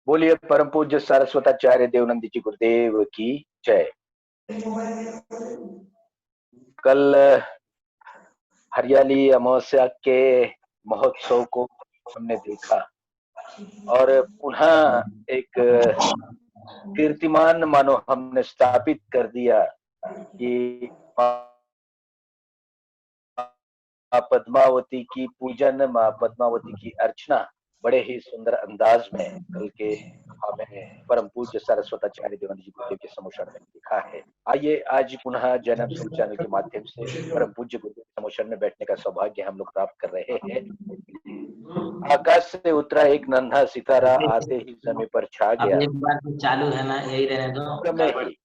बोलिए परम पूज्य सरस्वताचार्य देवनंद जी गुरुदेव की जय। कल हरियाली अमावस्या के महोत्सव को हमने देखा और पुनः एक कीर्तिमान मानो हमने स्थापित कर दिया कि माँ पद्मावती की पूजन, माँ पद्मावती की अर्चना बड़े ही सुंदर अंदाज में कल के हमें परम पूज्य सरस्वताचार्य देवानंद जी गुरुदेव के समोषण में दिखा है। आइए आज पुनः जैनब स्वरूप चैनल के माध्यम से परम पूज्य गुरुदेव के समोषण में बैठने का सौभाग्य हम लोग प्राप्त कर रहे हैं। आकाश से उतरा एक नन्हा सितारा आते ही समय पर छा गया। एक बार तो चालू है ना, यही रहने दो। में ही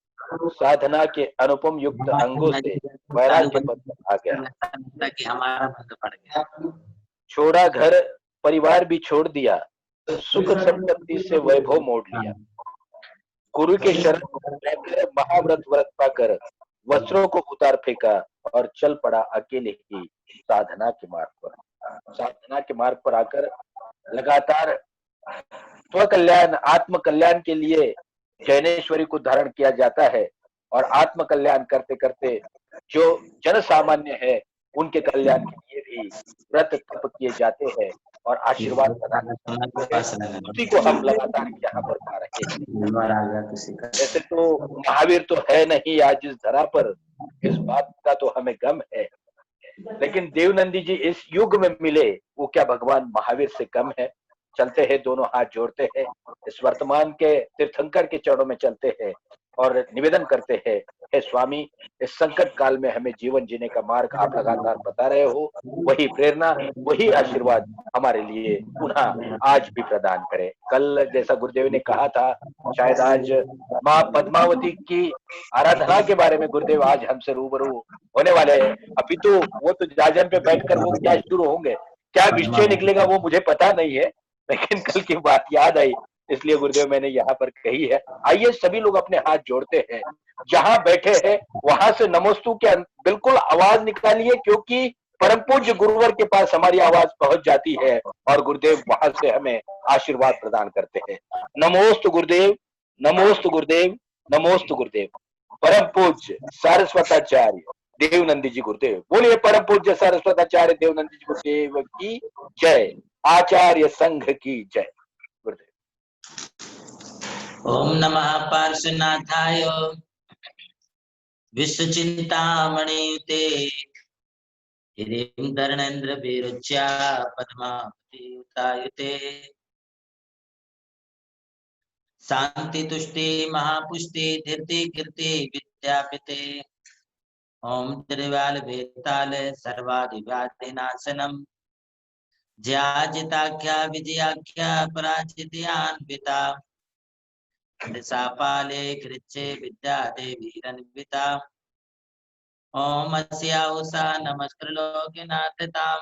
साधना के अनुपम युक्त अंगों से वैराग्य पद पर आ गया कि हमारा बंद पड़ गया। छोड़ा घर परिवार भी छोड़ दिया, सुख संपत्ति से वैभव मोड़ लिया। गुरु के शरण महाव्रत व्रत पाकर वस्त्रों को उतार फेंका और चल पड़ा अकेले ही साधना के मार्ग पर। साधना के मार्ग पर आकर लगातार स्व कल्याण, आत्म कल्याण के लिए जैनेश्वरी को धारण किया जाता है और आत्म कल्याण करते करते जो जन सामान्य है उनके कल्याण के लिए भी व्रत तप किए जाते हैं और आशीर्वाद प्रदान उसी को हम लगातार यहाँ पर पा रहे हैं। ऐसे तो महावीर तो है नहीं आज इस धरा पर, इस बात का तो हमें गम है, लेकिन देवनंदी जी इस युग में मिले वो क्या भगवान महावीर से कम है। चलते हैं, दोनों हाथ जोड़ते हैं, इस वर्तमान के तीर्थंकर के चरणों में चलते हैं और निवेदन करते हैं, हे स्वामी इस संकट काल में हमें जीवन जीने का मार्ग आप लगातार बता रहे हो, वही प्रेरणा वही आशीर्वाद हमारे लिए पुनः आज भी प्रदान करें। कल जैसा गुरुदेव ने कहा था, शायद आज माँ पद्मावती की आराधना के बारे में गुरुदेव आज हमसे रूबरू होने वाले हैं। अभी तो वो तो जाजन पे बैठकर वो क्या शुरू होंगे, क्या विषय निकलेगा वो मुझे पता नहीं है, लेकिन कल की बात याद आई इसलिए गुरुदेव मैंने यहाँ पर कही है। आइए सभी लोग अपने हाथ जोड़ते हैं, जहां बैठे हैं वहां से नमोस्तु के बिल्कुल आवाज निकालिए, क्योंकि परम पूज्य गुरुवर के पास हमारी आवाज पहुंच जाती है और गुरुदेव वहां से हमें आशीर्वाद प्रदान करते हैं। नमोस्तु गुरुदेव, नमोस्तु गुरुदेव, नमोस्तु गुरुदेव। परम पूज्य सरस्वताचार्य देवनंदी जी गुरुदेव। बोलिए परम पूज्य सरस्वताचार्य देवनंदी जी गुरुदेव की जय, आचार्य संघ की जय। गुरुदेव। ओम नमः पार्श्वनाथाय विश्व चिंतामणिते हिरिं धरणेन्द्र विरुच्या पद्मावती उतायुते शांति तुष्टि महापुष्टि धीर्ति कीर्ति विद्यापिते ओम त्रिवाल वेताल सर्वाधिव्याधिनाशनम ज्याजिताख्या विजयाख्या पराजित्यान्विता दिशापाले कृच्छे विद्या देवीरन्विता ओम अस्या उषा नमस्त्रलोकनाथतां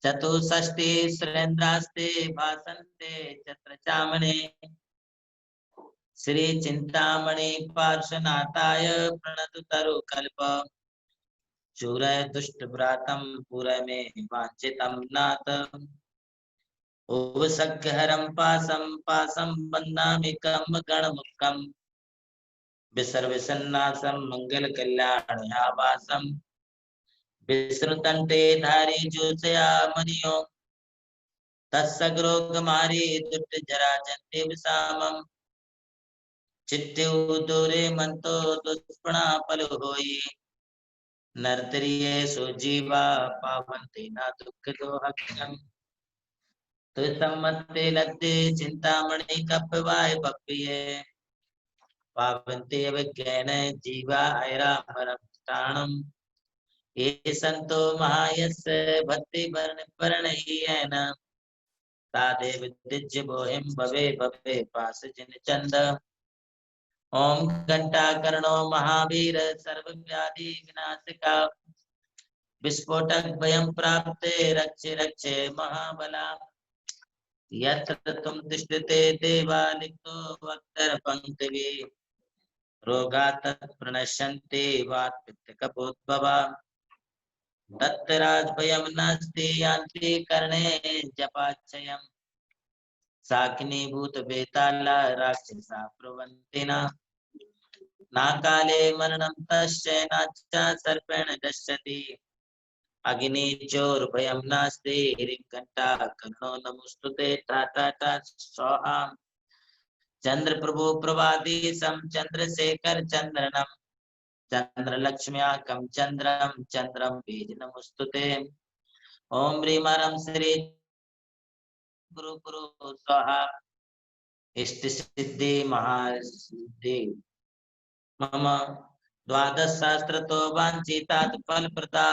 चतुष्षष्टि सुरेन्द्रास्ते भासन्ते छत्रचामणे श्री चिंतामणि पार्श्वनाथाय प्रणतु तरुकल्प चूरय दुष्ट व्रातम पूरय में वांछितम नाथ उपसख्यहरं पासं पासं वन्दामि कम गणमुखं विसर्वसन्नासं मंगल कल्याणाभासं विश्रुतंते धारी जोषया मनियो तत्सग्रोगमारी दुष्ट जरा जंते विषामं चित्ते दूरे मंतो दुष्पणा पल होई नर्तरिये सुजीवा पावन्ते न दुख दोहक्यम् तो सम्मते लद्दे चिंतामणि कपवाय पप्पिये पावन्ते अवज्ञान जीवा ऐरामरम ये संतो महायस भक्ति वर्ण वर्णहीन तादेव दिज्य बोहिम भवे भवे पास जिन चंद ओम घंटाकर्णो महावीर सर्वव्याधि विनाशका विस्फोटक भयं प्राप्ते रक्षे रक्षे महाबला यत्र तुम तिष्ठते देवालिक्तो वक्तर पंक्तिवे रोगात् प्रणश्यन्ते वात पित्तकपोद्भवा दत्तराज भयं नास्ति यान्ति कर्णे जपाक्षयम् साकिनीभूत बेताला राक्षसा प्रवन्तिना नाकाले मरणं तस्य नाच्च सर्पेण दश्यति अग्निचोर्भयं नास्ति हिरिङ्घण्टा कर्णो नमोस्तुते टाटा टा स्वाहा चंद्र प्रभु प्रभादेशं चंद्रशेखर चंद्रनम चंद्रलक्ष्म्याकं चंद्रम चंद्रम बीज नमोस्तुते ओम ह्रीं श्री गुरु गुरु स्वाहा इष्ट सिद्धि महासिद्धि मम द्वादश शास्त्र तो वांछितात फल प्रदा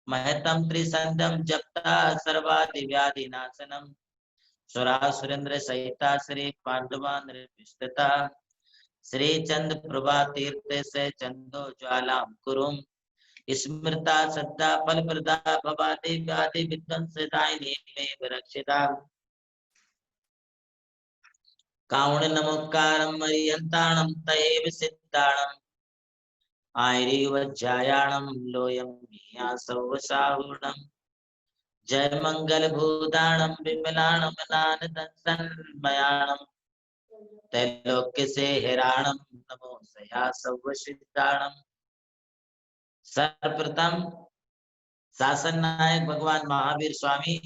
महतम त्रिसंध्यम जपता सर्वादि व्याधि नाशनम सुरा सुरेंद्र सहिता श्री पांडवान निष्ठता श्री चंद प्रभा तीर्थ से चंदो ज्वाला कुरुम स्मृता सद्दा फल प्रदा भवादि व्याधि विध्वंस दायिनी में विरक्षिता काउण नमोकारम मरियंताणम तयेव सिद्धाणम आयरी वज्जायाणम लोयम मिया सवसाहुणम जय मंगल भूदाणम विमलाणम नानदं सन्मयाणम त्रैलोक्य से हिराणम नमो सया सवसिद्धाणम सर्वप्रथम शासन नायक भगवान महावीर स्वामी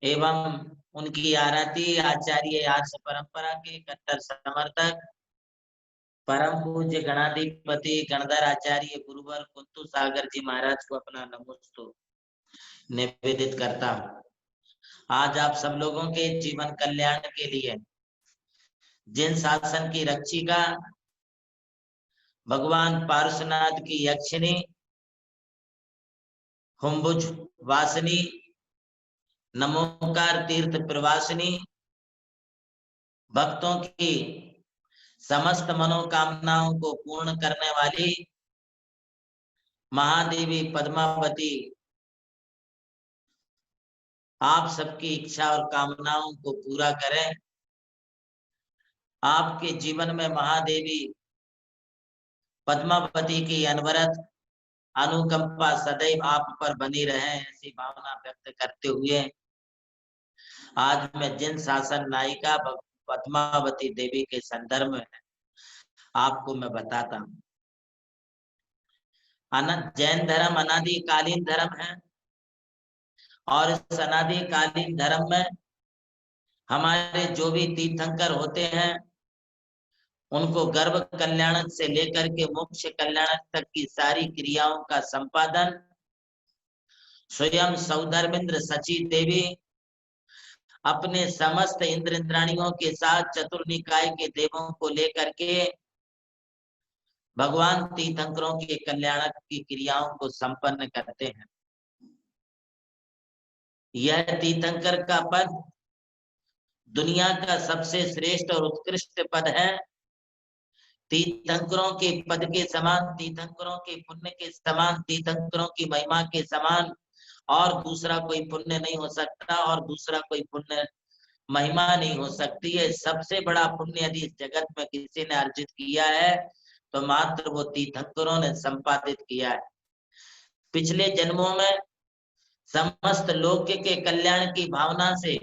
एवं उनकी आराती आचार्य आर्ष परंपरा के कट्टर समर्थक परम पूज्य गणाधिपति गणधर आचार्य गुरुवर कुंतु सागर जी महाराज को अपना नमोस्तु निवेदित करता हूँ। आज आप सब लोगों के जीवन कल्याण के लिए जिन शासन की रक्षिका भगवान पार्श्वनाथ की यक्षिणी हुम्बुज वासिनी नमोकार तीर्थ प्रवासिनी भक्तों की समस्त मनोकामनाओं को पूर्ण करने वाली महादेवी पद्मावती आप सबकी इच्छा और कामनाओं को पूरा करें। आपके जीवन में महादेवी पद्मावती की अनवरत अनुकंपा सदैव आप पर बनी रहे, ऐसी भावना व्यक्त करते हुए आज मैं जिन शासन नायिका पद्मावती देवी के संदर्भ में आपको मैं बताता हूँ। जैन धर्म अनादिकालीन धर्म है और इस अनादिकालीन धर्म में हमारे जो भी तीर्थंकर होते हैं उनको गर्भ कल्याण से लेकर के मोक्ष कल्याण तक की सारी क्रियाओं का संपादन स्वयं सौधर्मेंद्र सची देवी अपने समस्त इंद्र इंद्राणियों के साथ चतुर्निकाय के देवों को लेकर के भगवान तीर्थंकरों के कल्याण की क्रियाओं को संपन्न करते हैं। यह तीर्थंकर का पद दुनिया का सबसे श्रेष्ठ और उत्कृष्ट पद है। तीर्थंकरों के पद के समान, तीर्थंकरों के पुण्य के समान, तीर्थंकरों की महिमा के समान और दूसरा कोई पुण्य नहीं हो सकता और दूसरा कोई पुण्य महिमा नहीं हो सकती है। सबसे बड़ा पुण्य यदि इस जगत में किसी ने अर्जित किया है तो मात्र वो तीर्थंकरों ने संपादित किया है। पिछले जन्मों में समस्त लोक के कल्याण की भावना से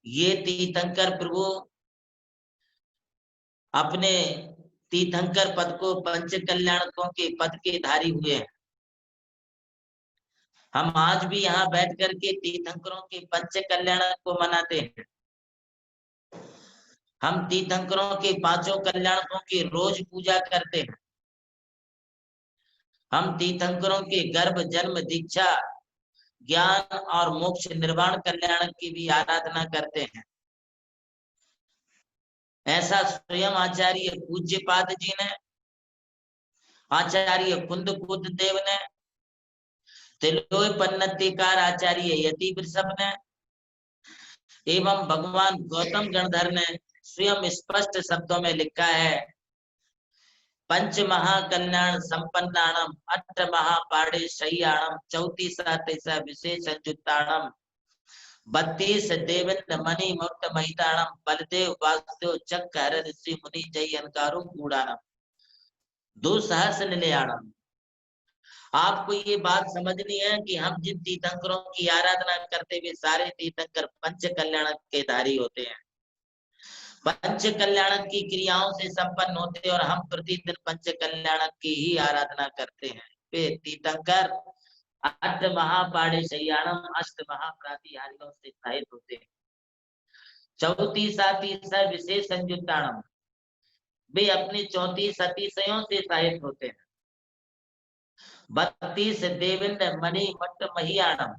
ये तीर्थंकर प्रभु अपने तीर्थंकर पद को पंच कल्याणकों के पद के धारी हुए हैं। हम आज भी यहाँ बैठ करके तीर्थंकरों के पंच कल्याण को मनाते हैं। हम तीर्थंकरों के पांचों कल्याणकों की रोज पूजा करते हैं। हम तीर्थंकरों के गर्भ जन्म दीक्षा ज्ञान और मोक्ष निर्वाण कल्याण की भी आराधना करते हैं। ऐसा स्वयं आचार्य पूज्यपाद जी ने, आचार्य कुंद देव ने, तिलोय पन्नतिकार आचार्य यति वृषभ ने एवं भगवान गौतम गणधर ने स्वयं स्पष्ट शब्दों में लिखा है। पंच महाकल्याण संपन्नाणम अष्ट महापाड़े शय्याणम 34 विशेष संयुक्ताणम 32 देवेंद्र मणि मुक्त महिताणम बलदेव वासुदेव चक्र हर ऋषि मुनि जय अनकारो कूड़ाणम 2 सहस्र निलयाणम आपको ये बात समझनी है कि हम जिन तीर्थंकरों की आराधना करते हुए सारे तीर्थंकर पंच कल्याण के धारी होते हैं, पंच कल्याण की क्रियाओं से संपन्न होते हैं और हम प्रतिदिन पंच कल्याण की ही आराधना करते हैं। वे तीर्थंकर अष्ट महापाड़े शय्याणम अष्ट महाप्रातिहारियों से सहित होते हैं। चौथी साथी स विशेष संयुक्ताणम, वे अपने 34 अतिशयों से सहित होते हैं। 32 देवेंद्र मणि मट्ट महियाणम,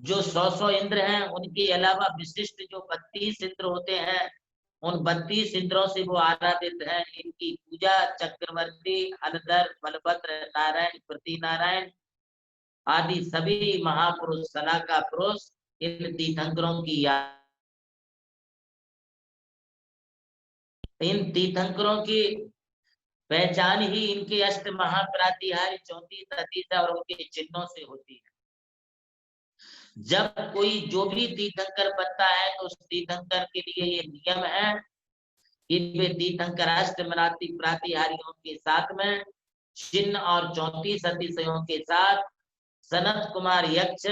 जो 100 इंद्र हैं, उनके अलावा विशिष्ट जो 32 इंद्र होते हैं, उन 32 इंद्रों से वो आराधित हैं। इनकी पूजा चक्रवर्ती, हलधर, बलभद्र, नारायण, प्रति नारायण आदि सभी महापुरुष, सलाका पुरुष इन तीर्थंकरों की इन तीर्थंकरों की पहचान ही इनके अष्ट महाप्रातिहारी 34 अतीत और उनके चिन्हों से होती है। जब कोई जो भी तीर्थंकर बनता है तो उस तीर्थंकर के लिए ये नियम है कि वे तीर्थंकर अष्ट प्रातिहारियों के साथ में चिन्ह और 34 अतिशयों के साथ सनत कुमार यक्ष,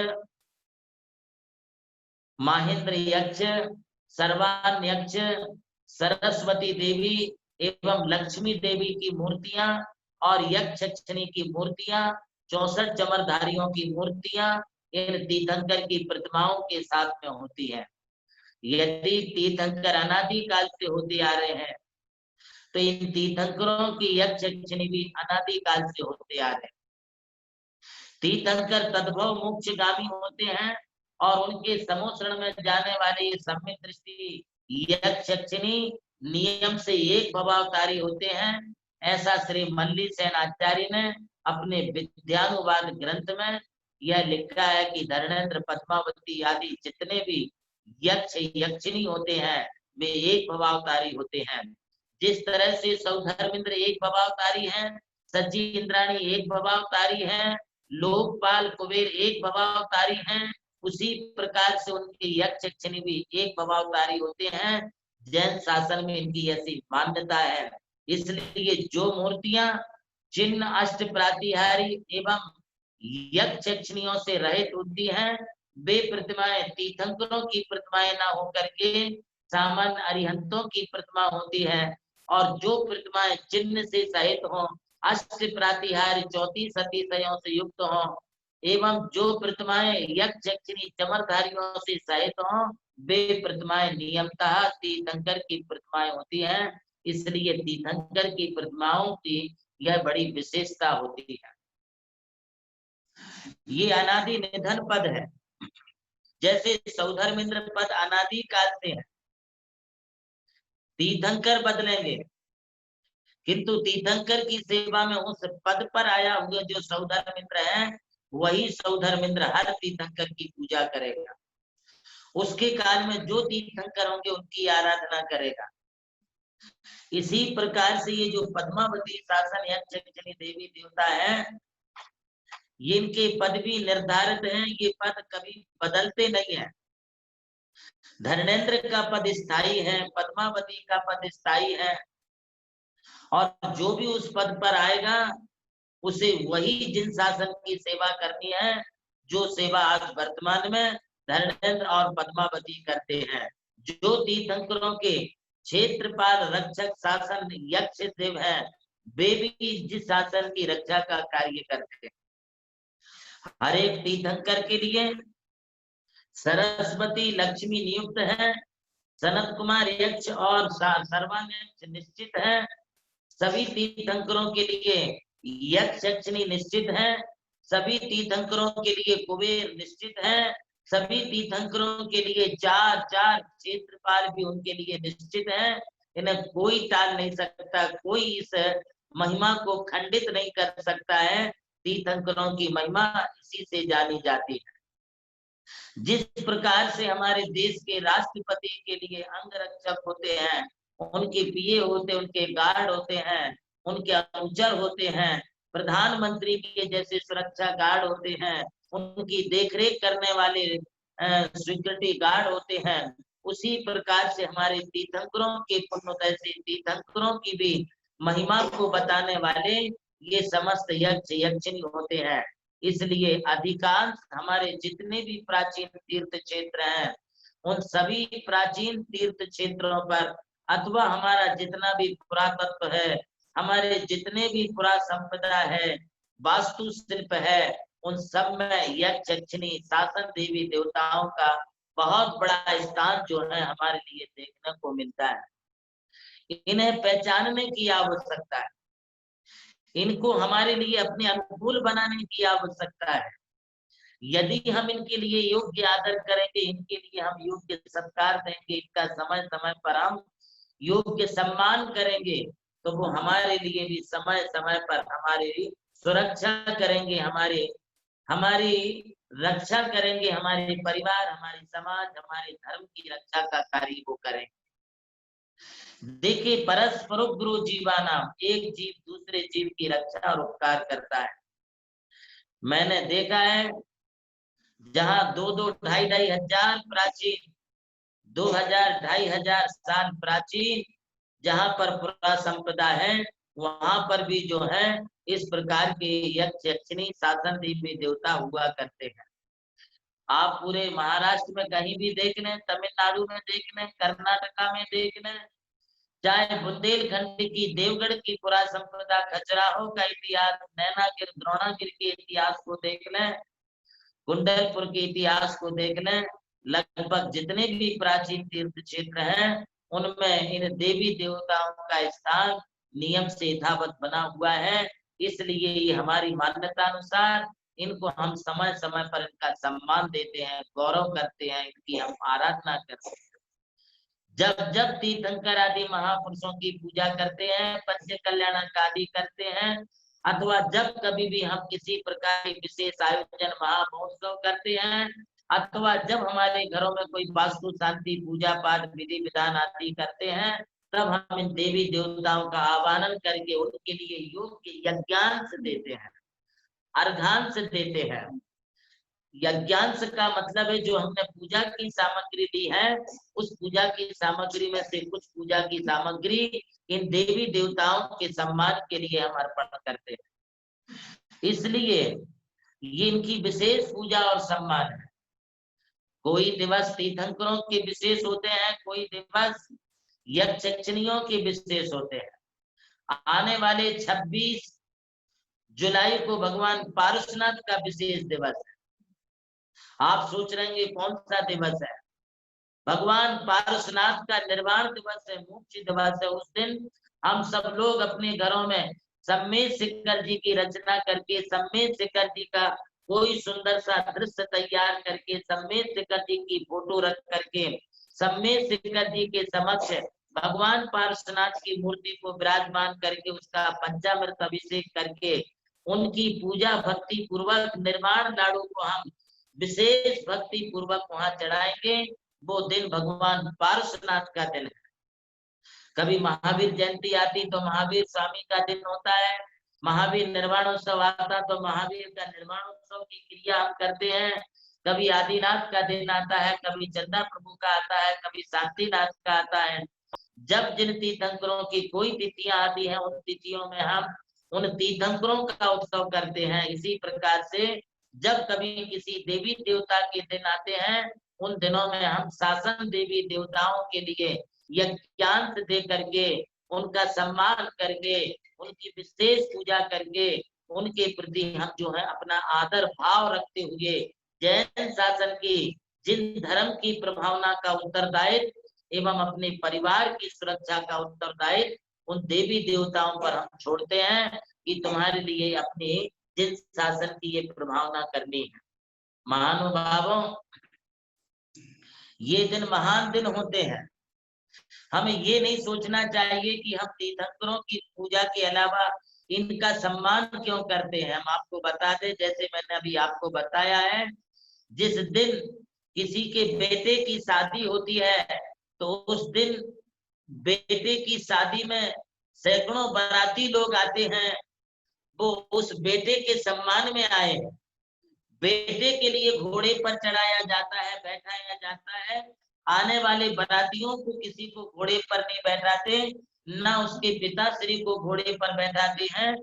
महेंद्र यक्ष, सर्वान यक्ष, सरस्वती देवी एवं लक्ष्मी देवी की मूर्तियां और यक्षिणी की मूर्तियां, 64 चमरधारियों की मूर्तियां इन तीर्थंकर की प्रतिमाओं के साथ में होती है। यदि तीर्थंकर अनादि काल से होते आ रहे हैं तो इन तीर्थंकरों की यक्षिणी भी अनादि काल से होते आ रहे हैं। तीर्थंकर तद्भव मोक्षगामी होते हैं और उनके समोषण में जाने वाले ये सम्यक दृष्टि यक्षिणी नियम से एक भवावतारी होते हैं। ऐसा श्री मल्ली सेन आचार्य ने अपने विद्यानुवाद ग्रंथ में यह लिखा है कि धर्मेंद्र, पद्मावती आदि जितने भी यक्ष यक्षिणी होते हैं वे एक भवावतारी होते हैं। जिस तरह से सौधर्मेंद्र एक भवावतारी हैं, सची इंद्राणी एक भवावतारी हैं, लोकपाल कुबेर एक भवावतारी हैं, उसी प्रकार से उनके यक्षिणी भी एक भवावतारी होते हैं। जैन शासन में इनकी ऐसी मान्यता है। इसलिए जो मूर्तियां चिन्ह अष्ट प्रातिहारी एवं यक्षिणियों से रहित होती हैं, वे प्रतिमाएं तीर्थंकरों की प्रतिमाएं ना होकर के सामान्य अरिहंतों की प्रतिमा होती है। और जो प्रतिमाएं चिन्ह से सहित हों, अष्ट प्रातिहारी 34 अतिशयों से युक्त हों एवं जो प्रतिमाएं यक्षिणी चमरधारियों से सहित हों, वे प्रतिमाएं नियमतः तीर्थंकर की प्रतिमाएं होती हैं। इसलिए तीर्थंकर की प्रतिमाओं की यह बड़ी विशेषता होती है। ये अनादि निधन पद है। जैसे सौधर्मेंद्र पद अनादि काल से है, तीर्थंकर बदलेंगे, किंतु तीर्थंकर की सेवा में उस पद पर आया हुआ जो सौधर्मेंद्र है, वही सौधर्मेंद्र हर तीर्थंकर की पूजा करेगा। उसके काल में जो तीर्थंकर होंगे उनकी आराधना करेगा। इसी प्रकार से ये जो पद्मावती शासन यक्षिणी देवी देवता है, ये इनके पद भी निर्धारित हैं। ये पद कभी बदलते नहीं है। धर्मेंद्र का पद स्थायी है, पद्मावती का पद स्थायी है, और जो भी उस पद पर आएगा उसे वही जिन शासन की सेवा करनी है जो सेवा आज वर्तमान में धर्मेंद्र और पद्मावती करते हैं। जो तीर्थंकरों के क्षेत्रपाल रक्षक शासन यक्ष देव है, वे भी जिस शासन की रक्षा का कार्य करते हैं। हर एक तीर्थंकर के लिए सरस्वती लक्ष्मी नियुक्त है, सनत कुमार यक्ष और सर्वान यक्ष निश्चित है। सभी तीर्थंकरों के लिए यक्षिणी निश्चित है। सभी तीर्थंकरों के लिए कुबेर निश्चित है। सभी तीर्थंकरों के लिए चार क्षेत्रपाल भी उनके लिए निश्चित है। इन्हें कोई टाल नहीं सकता, कोई इस महिमा को खंडित नहीं कर सकता है। तीर्थंकरों की महिमा इसी से जानी जाती है। जिस प्रकार से हमारे देश के राष्ट्रपति के लिए अंगरक्षक होते हैं, उनके पीए होते, उनके गार्ड होते हैं, उनके अनुचर होते हैं, प्रधानमंत्री के जैसे सुरक्षा गार्ड होते हैं, उनकी देखरेख करने वाले सिक्योरिटी गार्ड होते हैं, उसी प्रकार से हमारे तीर्थंकरों के पुण्योदय से तीर्थंकरों की भी महिमा को बताने वाले ये समस्त यक्ष यक्षिणी होते हैं। इसलिए अधिकांश हमारे जितने भी प्राचीन तीर्थ क्षेत्र हैं, उन सभी प्राचीन तीर्थ क्षेत्रों पर अथवा हमारा जितना भी पुरातत्व है, हमारे जितने भी पुरा संपदा है, वास्तु शिल्प है, उन सब में यक्ष यक्षिणी शासन देवी देवताओं का बहुत बड़ा स्थान जो है हमारे लिए देखने को मिलता है। इन्हें पहचानने की आवश्यकता है, इनको हमारे लिए अपने अनुकूल बनाने की आवश्यकता है। यदि हम इनके लिए योग्य आदर करेंगे, इनके लिए हम योग्य सत्कार देंगे, इनका समय समय पर हम योग्य सम्मान करेंगे, तो वो हमारे लिए भी समय समय पर हमारी सुरक्षा करेंगे, हमारी रक्षा करेंगे, हमारे परिवार, हमारे समाज, हमारे धर्म की रक्षा का कार्य वो करेंगे। देखिए, परस्पर गुरु जीवाना, एक जीव दूसरे जीव की रक्षा और उपकार करता है। मैंने देखा है जहां 2-2, 2,500 हजार प्राचीन, 2,000, 2,500 साल प्राचीन जहां पर पुरा संपदा है, वहां पर भी जो है इस प्रकार के यक्ष यक्षिणी शासन देवी देवता हुआ करते हैं। आप पूरे महाराष्ट्र में कहीं भी देख लें, तमिलनाडु में देख लें, कर्नाटका में देख लें, चाहे बुंदेलखंड की देवगढ़ की पुरा संपदा, खजुराहो का इतिहास, नैनागिर द्रोणागिर के इतिहास को देख लें, कुंडलपुर के इतिहास को देख लें, लगभग जितने भी प्राचीन तीर्थ क्षेत्र हैं, उनमें इन देवी देवताओं का स्थान नियम से यथावत बना हुआ है। इसलिए ये हमारी मान्यता अनुसार इनको हम समय समय पर इनका सम्मान देते हैं, गौरव करते हैं, इनकी हम आराधना करते हैं। जब जब तीर्थंकर आदि महापुरुषों की पूजा करते हैं, पंच कल्याणक आदि करते हैं, अथवा जब कभी भी हम किसी प्रकार के विशेष आयोजन महामहोत्सव करते हैं, अथवा जब हमारे घरों में कोई वास्तु शांति पूजा पाठ विधि विधान आदि करते हैं, तब हम इन देवी देवताओं का आह्वान करके उनके लिए योग्य यज्ञांश देते हैं, अर्घांश देते हैं। यज्ञांश का मतलब है जो हमने पूजा की सामग्री दी है, उस पूजा की सामग्री में से कुछ पूजा की सामग्री इन देवी देवताओं के सम्मान के लिए हम अर्पण करते हैं। इसलिए ये इनकी विशेष पूजा और सम्मान है। कोई दिवस तीर्थंकरों के विशेष होते हैं, कोई दिवस यक्ष यक्षिणियों के विशेष होते हैं। आने वाले 26 जुलाई को भगवान पारसनाथ का विशेष दिवस है। आप सोच रहे हैं कौन सा दिवस है? भगवान पारसनाथ का निर्वाण दिवस है, मुख्य दिवस है। उस दिन हम सब लोग अपने घरों में सम्मेद शिखर जी की रचना करके, सम्मेद शिखर जी का कोई सुंदर सा दृश्य तैयार करके, सम्मेद शिखर जी की फोटो रख करके, सम्मेद शिखर जी के समक्ष भगवान पारसनाथ की मूर्ति को विराजमान करके उसका पंचामृत अभिषेक करके उनकी पूजा भक्ति पूर्वक निर्माण लाडू को हम विशेष भक्ति पूर्वक वहां चढ़ाएंगे। वो दिन भगवान पारसनाथ का दिन है। कभी महावीर जयंती आती तो महावीर स्वामी का दिन होता है, महावीर निर्वाणोत्सव आता तो महावीर का निर्वाणोत्सव की क्रिया हम करते हैं। कभी आदिनाथ का दिन आता है, कभी चंदा प्रभु का आता है, कभी शांतिनाथ का आता है। जब जिन तीर्थंकरों की कोई तिथियां आती हैं, उन तिथियों में हम उन तीर्थंकरों का उत्सव करते हैं। इसी प्रकार से जब कभी किसी देवी देवता के दिन आते हैं, उन दिनों में हम शासन देवी देवताओं के लिए यज्ञांश दे करके, उनका सम्मान करके, उनकी विशेष पूजा करके, उनके प्रति हम जो है अपना आदर भाव रखते हुए जैन शासन की जिन धर्म की प्रभावना का उत्तरदायित्व एवं अपने परिवार की सुरक्षा का उत्तरदायित्व उन देवी देवताओं पर हम छोड़ते हैं कि तुम्हारे लिए अपने जिन शासन की ये प्रभावना करनी है। महानुभावों, ये दिन महान दिन होते हैं। हमें ये नहीं सोचना चाहिए कि हम तीर्थंकरों की पूजा के अलावा इनका सम्मान क्यों करते हैं। हम आपको बता दें, जैसे मैंने अभी आपको बताया है, जिस दिन किसी के बेटे की शादी होती है तो उस दिन बेटे की शादी में सैकड़ों बाराती लोग आते हैं। वो उस बेटे के सम्मान में आए, बेटे के लिए घोड़े पर चढ़ाया जाता है, बैठाया जाता है। आने वाले बारातियों को किसी को घोड़े पर नहीं बैठाते, ना उसके पिताश्री को घोड़े पर बैठाते हैं।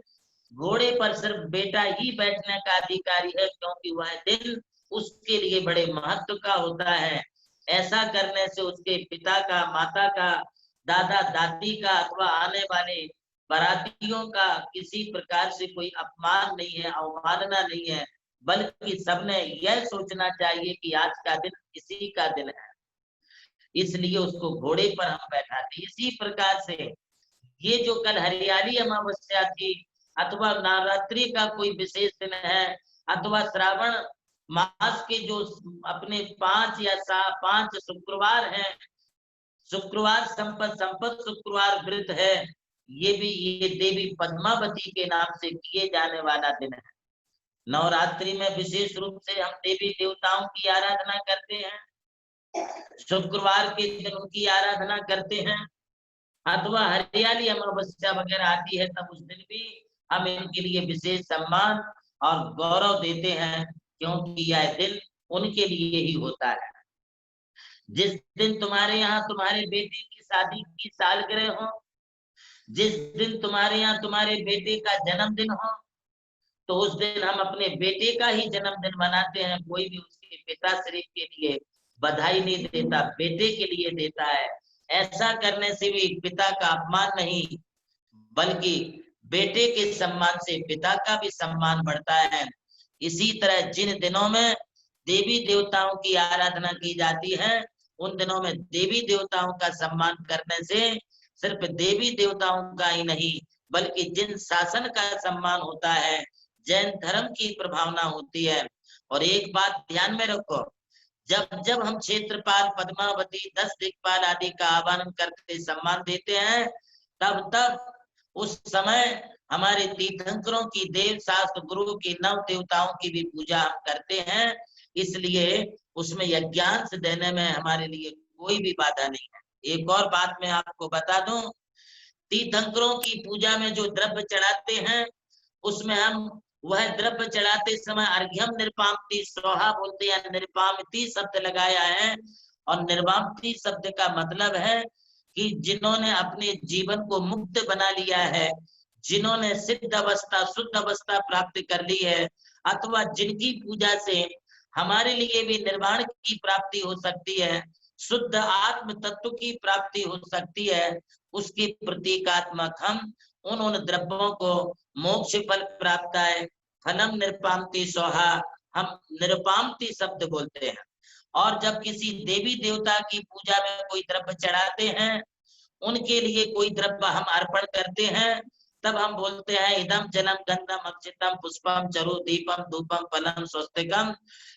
घोड़े पर सिर्फ बेटा ही बैठने का अधिकारी है, क्योंकि वह दिन उसके लिए बड़े महत्व का होता है। ऐसा करने से उसके पिता का, माता का, दादा दादी का अथवा आने वाले बारातियों का किसी प्रकार से कोई अपमान नहीं है, अवमानना नहीं है, बल्कि सबने यह सोचना चाहिए कि आज का दिन इसी का दिन है, इसलिए उसको घोड़े पर हम बैठाते। इसी प्रकार से ये जो कल हरियाली अमावस्या थी, अथवा नवरात्रि का कोई विशेष दिन है, अथवा श्रावण मास के जो अपने 5 या 5 शुक्रवार हैं, शुक्रवार संपत शुक्रवार व्रत है, ये देवी पद्मावती के नाम से किए जाने वाला दिन है। नवरात्रि में विशेष रूप से हम देवी देवताओं की आराधना करते हैं, शुक्रवार के दिन उनकी आराधना करते हैं, अथवा हरियाली अमावस्या वगैरह आती है तब उस दिन भी हम इनके लिए विशेष सम्मान और गौरव देते हैं, क्योंकि यह दिन उनके लिए ही होता है। जिस दिन तुम्हारे यहाँ तुम्हारे बेटे की शादी की सालगिरह हो, जिस दिन तुम्हारे यहाँ तुम्हारे बेटे का जन्मदिन हो, तो उस दिन हम अपने बेटे का ही जन्मदिन मनाते हैं। कोई भी उसके पिताश्री के लिए बधाई नहीं देता, बेटे के लिए देता है। ऐसा करने से भी पिता का अपमान नहीं, बल्कि बेटे के सम्मान से पिता का भी सम्मान बढ़ता है। इसी तरह जिन दिनों में देवी देवताओं की आराधना की जाती है, उन दिनों में देवी देवताओं का सम्मान करने से सिर्फ देवी देवताओं का ही नहीं, बल्कि जिन शासन का सम्मान होता है, जैन धर्म की प्रभावना होती है। और एक बात ध्यान में रखो, जब जब हम क्षेत्रपाल, पद्मावती, 10 दिक्पाल आदि का आह्वान करके सम्मान देते हैं, तब तब उस समय हमारे तीर्थंकरों की, देव शास्त्र गुरु की, नव देवताओं की भी पूजा हम करते हैं। इसलिए उसमें यज्ञांश देने में हमारे लिए कोई भी बाधा नहीं है। एक और बात मैं आपको बता दूं, तीर्थंकरों की पूजा में जो द्रव्य चढ़ाते हैं, उसमें हम वह द्रव्य चढ़ाते समय अर्घ्यम निर्पामति स्वाहा बोलते हैं। निर्पामति शब्द लगाया है, और निर्वामति शब्द का मतलब है कि जिन्होंने अपने जीवन को मुक्त बना लिया है, जिन्होंने सिद्ध अवस्था, शुद्ध अवस्था प्राप्त कर ली है, अथवा जिनकी पूजा से हमारे लिए भी निर्वाण की प्राप्ति हो सकती है, शुद्ध आत्म तत्व की प्राप्ति हो सकती है, उसके प्रतीकात्मक हम उन द्रव्यों को मोक्ष फल प्राप्त है, फलम निरपामति सोहा, हम निरपामति शब्द बोलते हैं। और जब किसी देवी देवता की पूजा में कोई द्रव्य चढ़ाते हैं, उनके लिए कोई द्रव्य हम अर्पण करते हैं, तब हम बोलते हैं इदम जलम गंधम अक्षितम पुष्पम चरु दीपम धूपम फलम स्वस्तिकम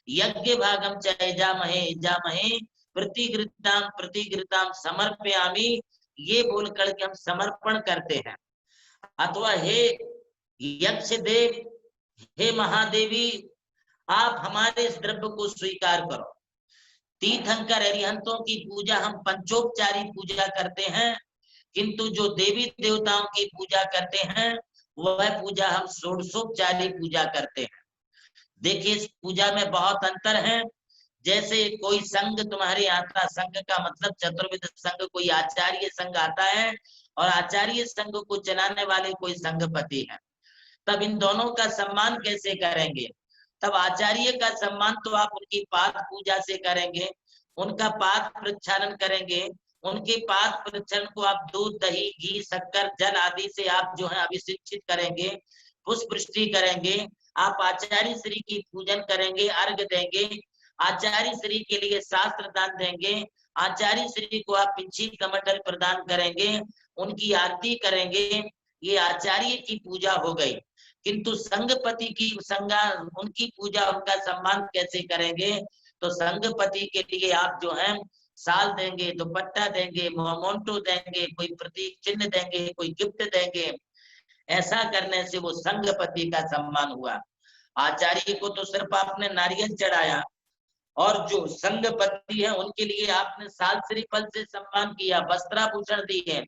यज्ञ भागम जामहे प्रतिगृताम समर्पयामि, ये बोल करके हम समर्पण करते हैं। अथवा हे यक्ष देव, हे महादेवी, आप हमारे इस द्रव्य को स्वीकार करो। तीर्थंकर अरिहंतों की पूजा हम पंचोपचारी पूजा करते हैं, किंतु जो देवी देवताओं की पूजा करते हैं, वह पूजा हम षोडशोपचारी पूजा करते हैं। देखिए, इस पूजा में बहुत अंतर है। जैसे कोई संघ तुम्हारे आता, संघ का मतलब चतुर्विध संघ, कोई आचार्य संघ आता है, और आचार्य संघ को चलाने वाले कोई संघपति है, तब इन दोनों का सम्मान कैसे करेंगे? तब आचार्य का सम्मान तो आप उनकी पाद पूजा से करेंगे, उनका पाद प्रक्षालन करेंगे, उनके पाद प्रक्षालन को आप दूध, दही, घी, शक्कर, जल आदि से आप जो है अभिषिक्त करेंगे, पुष्पवृष्टि करेंगे, आप आचार्य श्री की पूजन करेंगे, अर्घ देंगे, आचार्य श्री के लिए शास्त्र दान देंगे, आचार्य श्री को आप पिंची कमंडल प्रदान करेंगे, उनकी आरती करेंगे, ये आचार्य की पूजा हो गई। किंतु संघपति की उनकी पूजा, उनका सम्मान कैसे करेंगे? तो संघपति के लिए आप जो है साल देंगे, दुपट्टा देंगे, मोमेंटो देंगे, कोई प्रतीक चिन्ह देंगे, कोई गिफ्ट देंगे। ऐसा करने से वो संघपति का सम्मान हुआ। आचार्य को तो सिर्फ आपने नारियल चढ़ाया, और जो संघपति है उनके लिए आपने साल श्रीफल से सम्मान किया, वस्त्राभूषण दिए,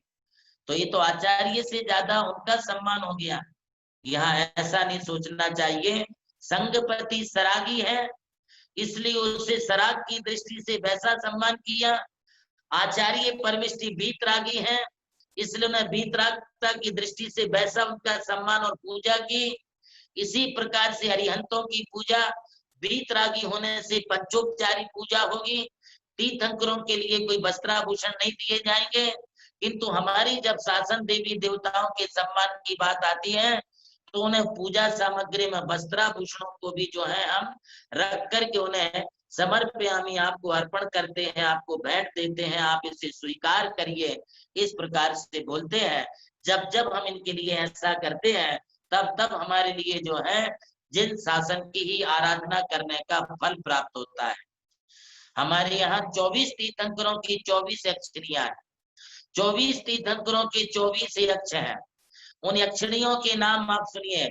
तो ये तो आचार्य से ज्यादा उनका सम्मान हो गया। यहाँ ऐसा नहीं सोचना चाहिए। संघपति सरागी है, इसलिए उसे सराग की दृष्टि से वैसा सम्मान किया। आचार्य परमिष्टि बीतरागी है, इसलिए उन्हें वीतरागता की दृष्टि से वैसा उनका सम्मान और पूजा की। इसी प्रकार से हरिहंतों की पूजा वीतरागी होने से पंचोपचारी पूजा होगी। तीर्थंकरों के लिए कोई वस्त्राभूषण नहीं दिए जाएंगे, किंतु हमारी जब शासन देवी देवताओं के सम्मान की बात आती है तो उन्हें पूजा सामग्री में वस्त्राभूषणों को भी जो है हम रख करके उन्हें समर्पयामि, आपको अर्पण करते हैं, आपको भेंट देते हैं, आप इसे स्वीकार करिए, इस प्रकार से बोलते हैं। जब जब हम इनके लिए ऐसा करते हैं तब तब हमारे लिए जो है जिन शासन की ही आराधना करने का फल प्राप्त होता है। हमारे यहाँ 24 तीर्थंकरों की 24 यक्षिणियां हैं। 24 तीर्थंकरों के 24 यक्ष हैं। उन यक्षिणियों के नाम आप सुनिए।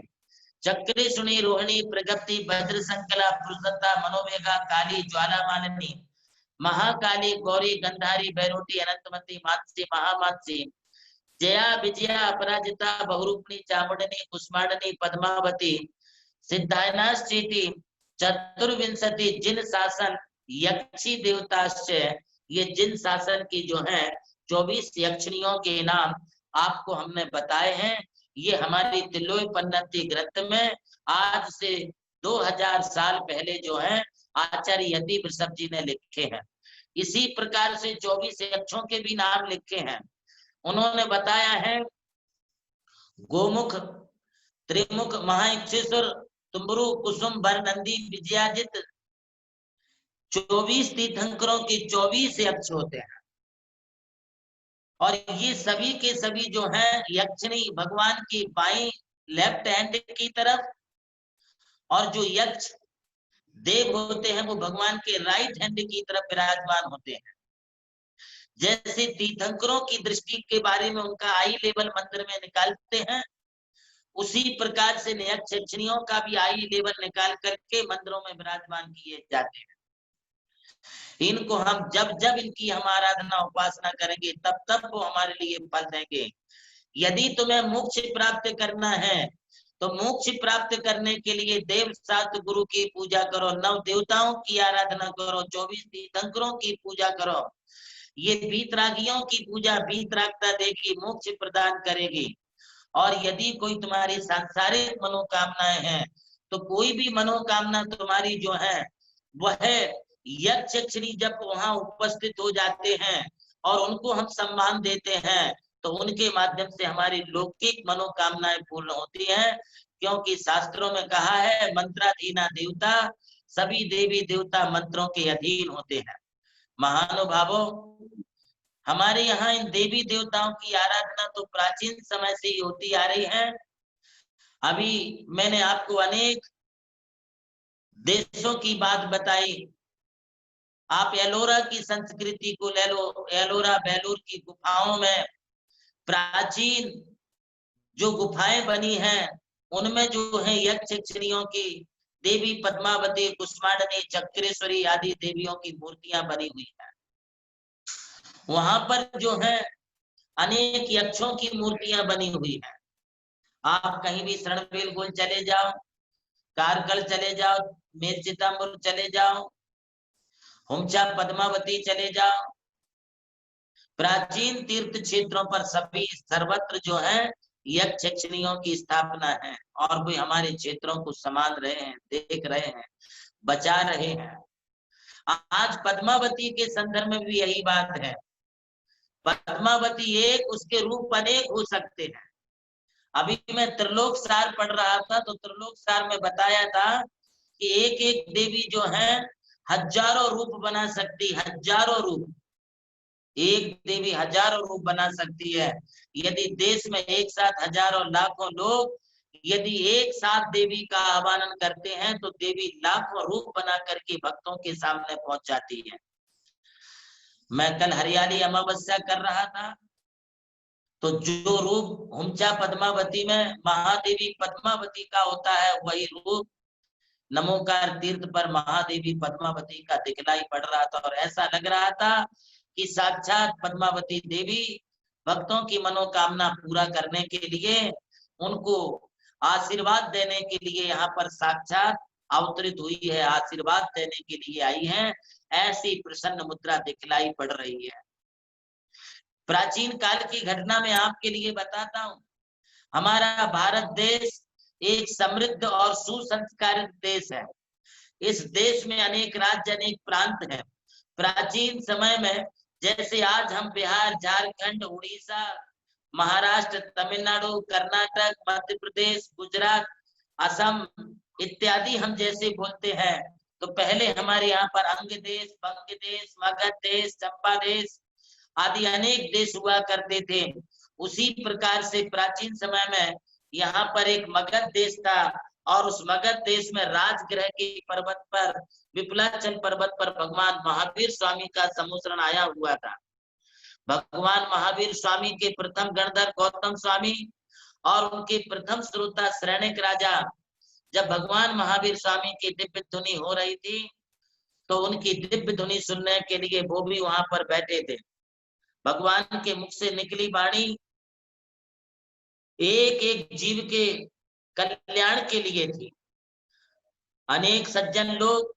चक्री सुनी, रोहिणी, प्रगति, भद्र संकला, पुरुषता, मनोवेगा, काली, ज्वाला मालिनी, महाकाली, गौरी, गंधारी, बैरोटी, अनंतमती, मानसी, महामानसी, जया, विजया, अपराजिता, बहुरूपणी, चामुंडनी, कुष्मांडनी, पद्मावती, सिद्धायनाश्चेति, चतुर्विंशति जिन शासन यक्षी देवताश्च, ये जिन शासन की जो है 24 यक्षिणियों के नाम आपको हमने बताए हैं। ये हमारी तिलोय पन्नति ग्रंथ में आज से 2000 साल पहले जो है आचार्य यति वृषभ जी ने लिखे हैं। इसी प्रकार से 24 यक्षों के भी नाम लिखे हैं। उन्होंने बताया है गोमुख, त्रिमुख, महाइक्षेश्वर, तुम्बरु, कुसुम, बर, नंदी, विजयाजित, 24 तीर्थंकरों के 24 यक्ष होते हैं। और ये सभी के सभी जो है यक्षिणी भगवान की बाई लेफ्ट हैंड की तरफ, और जो यक्ष देव होते हैं वो भगवान के राइट हैंड की तरफ विराजमान होते हैं। जैसे तीर्थंकरों की दृष्टि के बारे में उनका आई लेवल मंदिर में निकालते हैं, उसी प्रकार से यक्ष यक्षिणियों का भी आई लेवल निकाल करके मंदिरों में विराजमान किए जाते हैं। इनको हम जब जब इनकी हम आराधना उपासना करेंगे तब तब वो हमारे लिए फल देंगे। यदि तुम्हें मोक्ष प्राप्त करना है तो मोक्ष प्राप्त करने के लिए देव सात गुरु की पूजा करो, 9 देवताओं की आराधना करो, 24 तीर्थंकरों की पूजा करो। ये वीतरागियों की पूजा वीतरागता देगी, मोक्ष प्रदान करेगी। और यदि कोई तुम्हारी सांसारिक मनोकामनाएं हैं तो कोई भी मनोकामना तुम्हारी जो है वह यक्ष यक्षिणी जब वहां उपस्थित हो जाते हैं और उनको हम सम्मान देते हैं तो उनके माध्यम से हमारी लौकिक मनोकामनाएं पूर्ण होती हैं। क्योंकि शास्त्रों में कहा है मंत्राधीना देवता, सभी देवी देवता मंत्रों के अधीन होते हैं। महानुभावों, हमारे यहाँ इन देवी देवताओं की आराधना तो प्राचीन समय से ही होती आ रही है। अभी मैंने आपको अनेक देशों की बात बताई। आप एलोरा की संस्कृति को ले लो। एलोरा बेलूर की गुफाओं में प्राचीन जो गुफाएं बनी हैं उनमें जो है यक्ष यक्षिणियों की, देवी पद्मावती, कुष्मांडनी, चक्रेश्वरी आदि देवियों की मूर्तियां बनी हुई हैं। वहां पर जो है अनेक यक्षों की मूर्तियां बनी हुई हैं। आप कहीं भी शरणबेलगोल चले जाओ, कारकल चले जाओ, मेरचिताम्बुर चले जाओ, हुमचा पद्मावती चले जाओ, प्राचीन तीर्थ क्षेत्रों पर सभी सर्वत्र जो है यक्ष यक्षिणियों की स्थापना है। और कोई हमारे क्षेत्रों को संभाल रहे हैं, देख रहे हैं, बचा रहे हैं। आज पद्मावती के संदर्भ में भी यही बात है। पद्मावती एक, उसके रूप अनेक हो सकते हैं। अभी मैं त्रिलोक सार पढ़ रहा था तो त्रिलोक सार में बताया था कि एक एक देवी जो है हजारों रूप बना सकती, हजारों रूप। एक देवी हजारों रूप बना सकती है। यदि देश में एक साथ हजारों लाखों लोग यदि एक साथ देवी का आह्वान करते हैं तो देवी लाखों रूप बना करके भक्तों के सामने पहुंच जाती है। मैं कल हरियाली अमावस्या कर रहा था तो जो रूप हुमचा पद्मावती में महादेवी पद्मावती का होता है वही रूप नमोकार तीर्थ पर महादेवी पद्मावती का दिखलाई पड़ रहा था। और ऐसा लग रहा था कि साक्षात पद्मावती देवी भक्तों की मनोकामना पूरा करने के लिए, उनको आशीर्वाद देने के लिए यहाँ पर साक्षात अवतरित हुई है, आशीर्वाद देने के लिए आई है। ऐसी प्रसन्न मुद्रा दिखलाई पड़ रही है। प्राचीन काल की घटना में आपके लिए बताता हूँ। हमारा भारत देश एक समृद्ध और सुसंस्कारित देश है। इस देश में अनेक राज्य, अनेक प्रांत हैं। प्राचीन समय में जैसे आज हम बिहार, झारखंड, उड़ीसा, महाराष्ट्र, तमिलनाडु, कर्नाटक, मध्य प्रदेश, गुजरात, असम इत्यादि हम जैसे बोलते हैं, तो पहले हमारे यहाँ पर अंग देश, बंग देश, मगध देश, चंपा देश आदि अनेक देश हुआ करते थे। उसी प्रकार से प्राचीन समय में यहाँ पर एक मगध देश था और उस मगध देश में राजगृह के पर्वत पर, विपुलाचल पर्वत पर भगवान महावीर स्वामी का समुद्रण आया हुआ था। भगवान महावीर स्वामी के प्रथम गणधर गौतम स्वामी और उनके प्रथम श्रोता श्रेणिक राजा, जब भगवान महावीर स्वामी की दिव्य धुनी हो रही थी तो उनकी दिव्य धुनी सुनने के लिए वो भी वहां पर बैठे थे। भगवान के मुख से निकली वाणी एक एक जीव के कल्याण के लिए थी। अनेक सज्जन लोग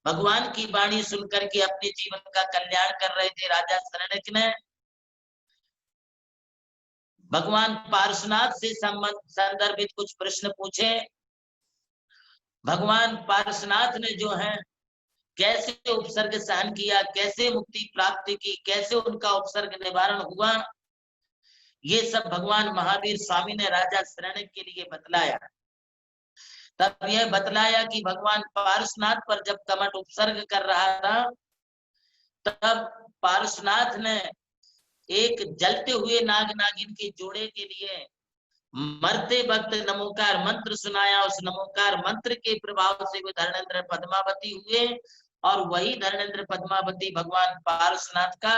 भगवान की वाणी सुनकर के अपने जीवन का कल्याण कर रहे थे। राजा श्रेणिक ने भगवान पार्श्वनाथ से संदर्भित कुछ प्रश्न पूछे। भगवान पार्श्वनाथ ने जो है कैसे उपसर्ग सहन किया, कैसे मुक्ति प्राप्त की, कैसे उनका उपसर्ग निवारण हुआ, ये सब भगवान महावीर स्वामी ने राजा श्रेणिक के लिए बतलाया। तब यह बतलाया कि भगवान पार्श्वनाथ पर जब कमट उपसर्ग कर रहा था, तब पार्श्वनाथ ने एक जलते हुए नाग नागिन के जोड़े के लिए मरते वक्त नमोकार मंत्र सुनाया। उस नमोकार मंत्र के प्रभाव से वे धर्मेंद्र पद्मावती हुए और वही धर्मेंद्र पद्मावती भगवान पार्श्वनाथ का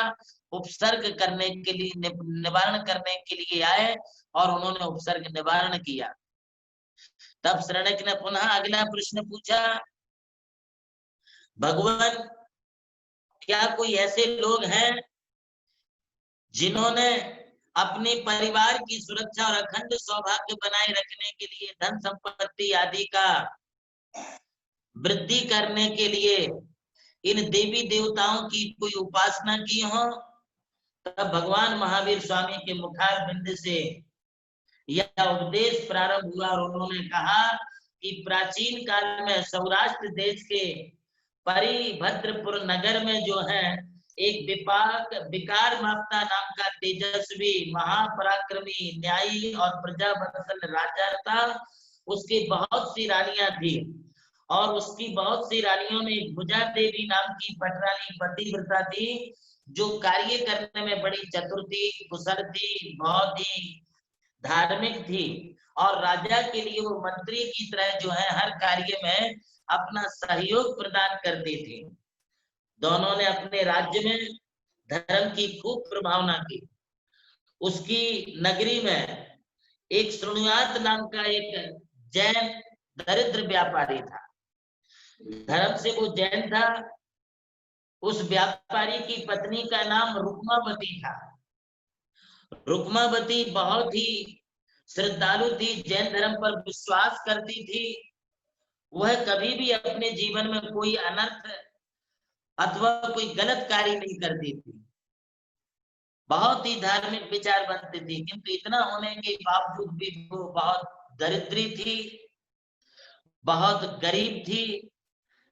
उपसर्ग करने के लिए, निवारण करने के लिए आए और उन्होंने उपसर्ग निवारण किया। तब श्रेणिक ने पुनः अगला प्रश्न पूछा, भगवान क्या कोई ऐसे लोग हैं जिन्होंने अपने परिवार की सुरक्षा और अखंड सौभाग्य बनाए रखने के लिए, धन संपत्ति आदि का वृद्धि करने के लिए इन देवी देवताओं की कोई उपासना की हो? तब भगवान महावीर स्वामी के मुखार बिंद से यह उपदेश प्रारंभ हुआ और उन्होंने कहा कि प्राचीन काल में सौराष्ट्र देश के परिभद्रपुर नगर में जो है एक विकार माता नाम का तेजस्वी, महापराक्रमी, न्यायी और प्रजावत्सल राजा था। उसकी बहुत सी रानियां थी और उसकी बहुत सी रानियों में भुजा देवी नाम की पटरानी पतिव्रता थी, जो कार्य करने में बड़ी चतुर थी, कुशल थी, बहुत ही धार्मिक थी और राजा के लिए वो मंत्री की तरह जो है हर कार्य में अपना सहयोग प्रदान करती थी। दोनों ने अपने राज्य में धर्म की खूब प्रभावना की। उसकी नगरी में एक श्रृणुयात नाम का एक जैन दरिद्र व्यापारी था। धर्म से वो जैन था। उस व्यापारी की पत्नी का नाम रुक्मावती था। रुक्मावती बहुत ही श्रद्धालु थी, जैन धर्म पर विश्वास करती थी। वह कभी भी अपने जीवन में कोई अनर्थ अथवा कोई गलत कार्य नहीं करती थी। बहुत ही धार्मिक विचार बनती थी, किंतु इतना होने के बावजूद भी वो बहुत दरिद्री थी, बहुत गरीब थी।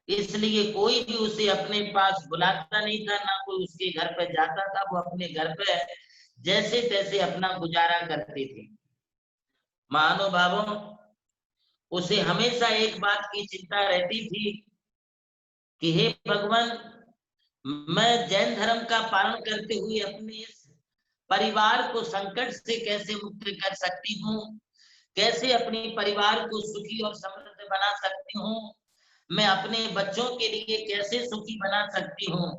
इसलिए कोई भी उसे अपने पास बुलाता नहीं था, ना कोई उसके घर पे जाता था। वो अपने घर पे जैसे तैसे अपना गुजारा करती थी। महानुभावों, उसे हमेशा एक बात की चिंता रहती थी कि हे भगवान, मैं जैन धर्म का पालन करते हुए अपने इस परिवार को संकट से कैसे मुक्त कर सकती हूँ, कैसे अपने परिवार को सुखी और समृद्ध बना सकती हूँ, मैं अपने बच्चों के लिए कैसे सुखी बना सकती हूँ।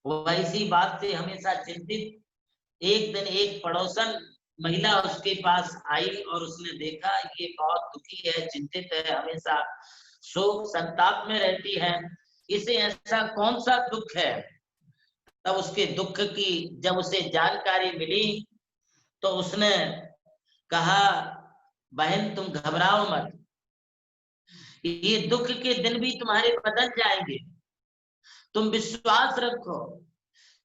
वैसी बात से हमेशा चिंतित एक दिन एक पड़ोसन महिला उसके पास आई और उसने देखा ये बहुत दुखी है, चिंतित है, हमेशा शोक संताप में रहती है, इसे ऐसा कौन सा दुख है। तब उसके दुख की जब उसे जानकारी मिली तो उसने कहा, बहन तुम घबराओ मत, ये दुख के दिन भी तुम्हारे बदल जाएंगे, तुम विश्वास रखो।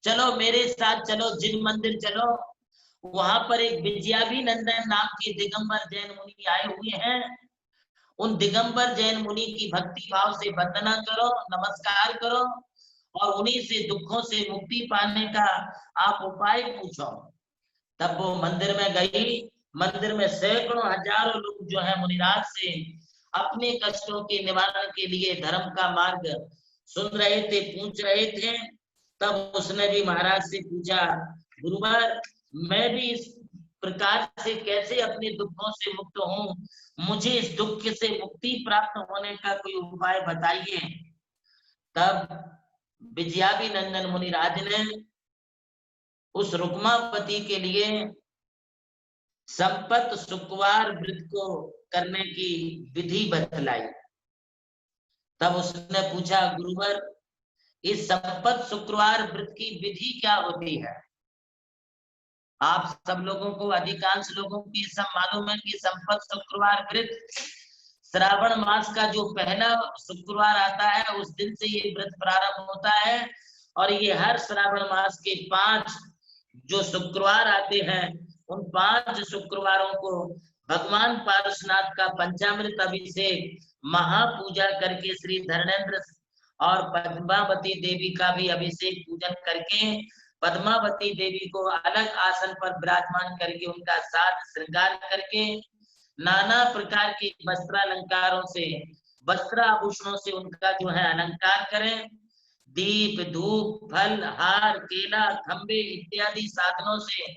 चलो मेरे साथ चलो, जिन मंदिर चलो, वहां पर एक विजयाभिनंदन नाम के दिगंबर जैन मुनि आए हुए हैं। उन दिगंबर जैन मुनि की भक्ति भाव से वंदना करो, नमस्कार करो और उन्हीं से दुखों से मुक्ति पाने का आप उपाय पूछो। तब वो मंदिर में गई। मंदिर में सैकड़ों हजारों लोग जो है मुनिराज से अपने कष्टों के निवारण के लिए धर्म का मार्ग सुन रहे थे, पूछ रहे थे। तब उसने भी महाराज से पूछा, गुरुवर मैं भी इस प्रकार से कैसे अपने दुखों से मुक्त हूँ, मुझे इस दुख से मुक्ति प्राप्त होने का कोई उपाय बताइए। तब विजयाभिनंदन मुनिराज ने उस रुक्मावती के लिए संपत शुक्रवार व्रत को करने की विधि बतलाई। तब उसने पूछा, गुरुवर इस संपत शुक्रवार व्रत की विधि क्या होती है? आप सब लोगों को, अधिकांश लोगों को ये सब मालूम है कि संपत शुक्रवार व्रत श्रावण मास का जो पहला शुक्रवार आता है उस दिन से ये व्रत प्रारंभ होता है और ये हर श्रावण मास के 5 जो शुक्रवार आते हैं उन 5 शुक्रवारों को भगवान पारसनाथ का पंचामृत अभिषेक महापूजा करके श्री धर्मेंद्र और पद्मावती देवी का भी अभिषेक पूजन करके पद्मावती देवी को अलग आसन पर विराजमान करके उनका साथ श्रृंगार करके नाना प्रकार के वस्त्रालंकारों से, वस्त्र आभूषणों से उनका जो है अलंकार करें। दीप, धूप, फल, हार, केला, खंबे इत्यादि साधनों से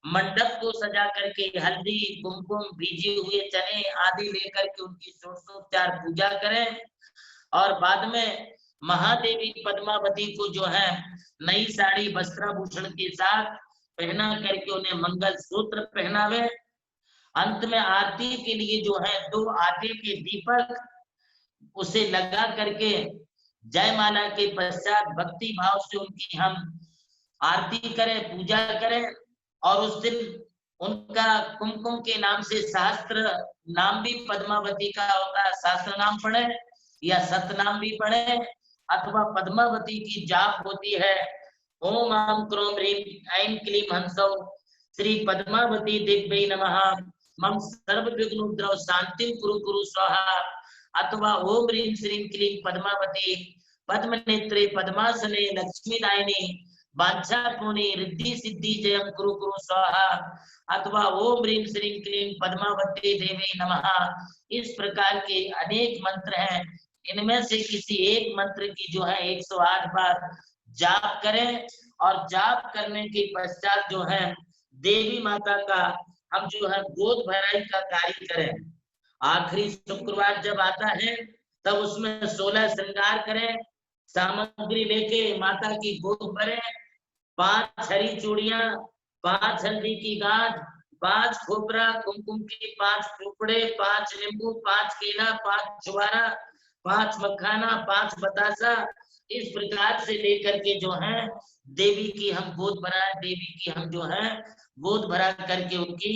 मंडप को सजा करके हल्दी, कुमकुम, भीजे हुए चने आदि लेकर के उनकी षोडशोपचार पूजा करें और बाद में महादेवी पद्मावती को जो है नई साड़ी वस्त्राभूषण के साथ पहना करके उन्हें मंगल सूत्र पहनावे। अंत में आरती के लिए जो है 2 आटे के दीपक उसे लगा करके जयमाला के पश्चात भक्ति भाव से उनकी हम आरती करें, पूजा करें और उस दिन उनका कुमकुम के नाम से सहस्त्र नाम भी पद्मावती का होता है, सहस्त्र नाम पढ़े या सतनाम भी पढ़े अथवा पद्मावती की जाप होती है, ओम आम क्रोम ह्रीम ऐं क्लीम हंसौ श्री पद्मावती दिव्यै नमः मम सर्व विघ्नोद्रव शांतिं कुरु कुरु स्वाहा अथवा ओम ह्रीं श्रीं क्लीं पद्मावती पद्मनेत्रे पद्मासने लक्ष्मीदायिनी वाञ्छापूर्णे रिद्धि सिद्धि जयं कुरु कुरु स्वाहा अथवा ओम ह्रीं श्रीं क्लीं पद्मावती देवी नमः। इस प्रकार के अनेक मंत्र हैं, इनमें से किसी एक मंत्र की जो है 108 बार जाप करें और जाप करने के पश्चात जो है देवी माता का हम जो है गोद भराई का कार्य करें। आखिरी शुक्रवार जब आता है तब उसमें 16 श्रृंगार करें, सामग्री लेके माता की गोद भरें, 5 हरी चूड़ियां, 5 हल्दी की गांठ, 5 खोपरा कुमकुम के 5 टुकड़े, 5 नींबू, 5 केला, 5 छुआरा, 5 मखाना, 5 बतासा, इस प्रकार से लेकर के जो है देवी की हम गोद भराए, देवी की हम जो है गोद भरा करके उनकी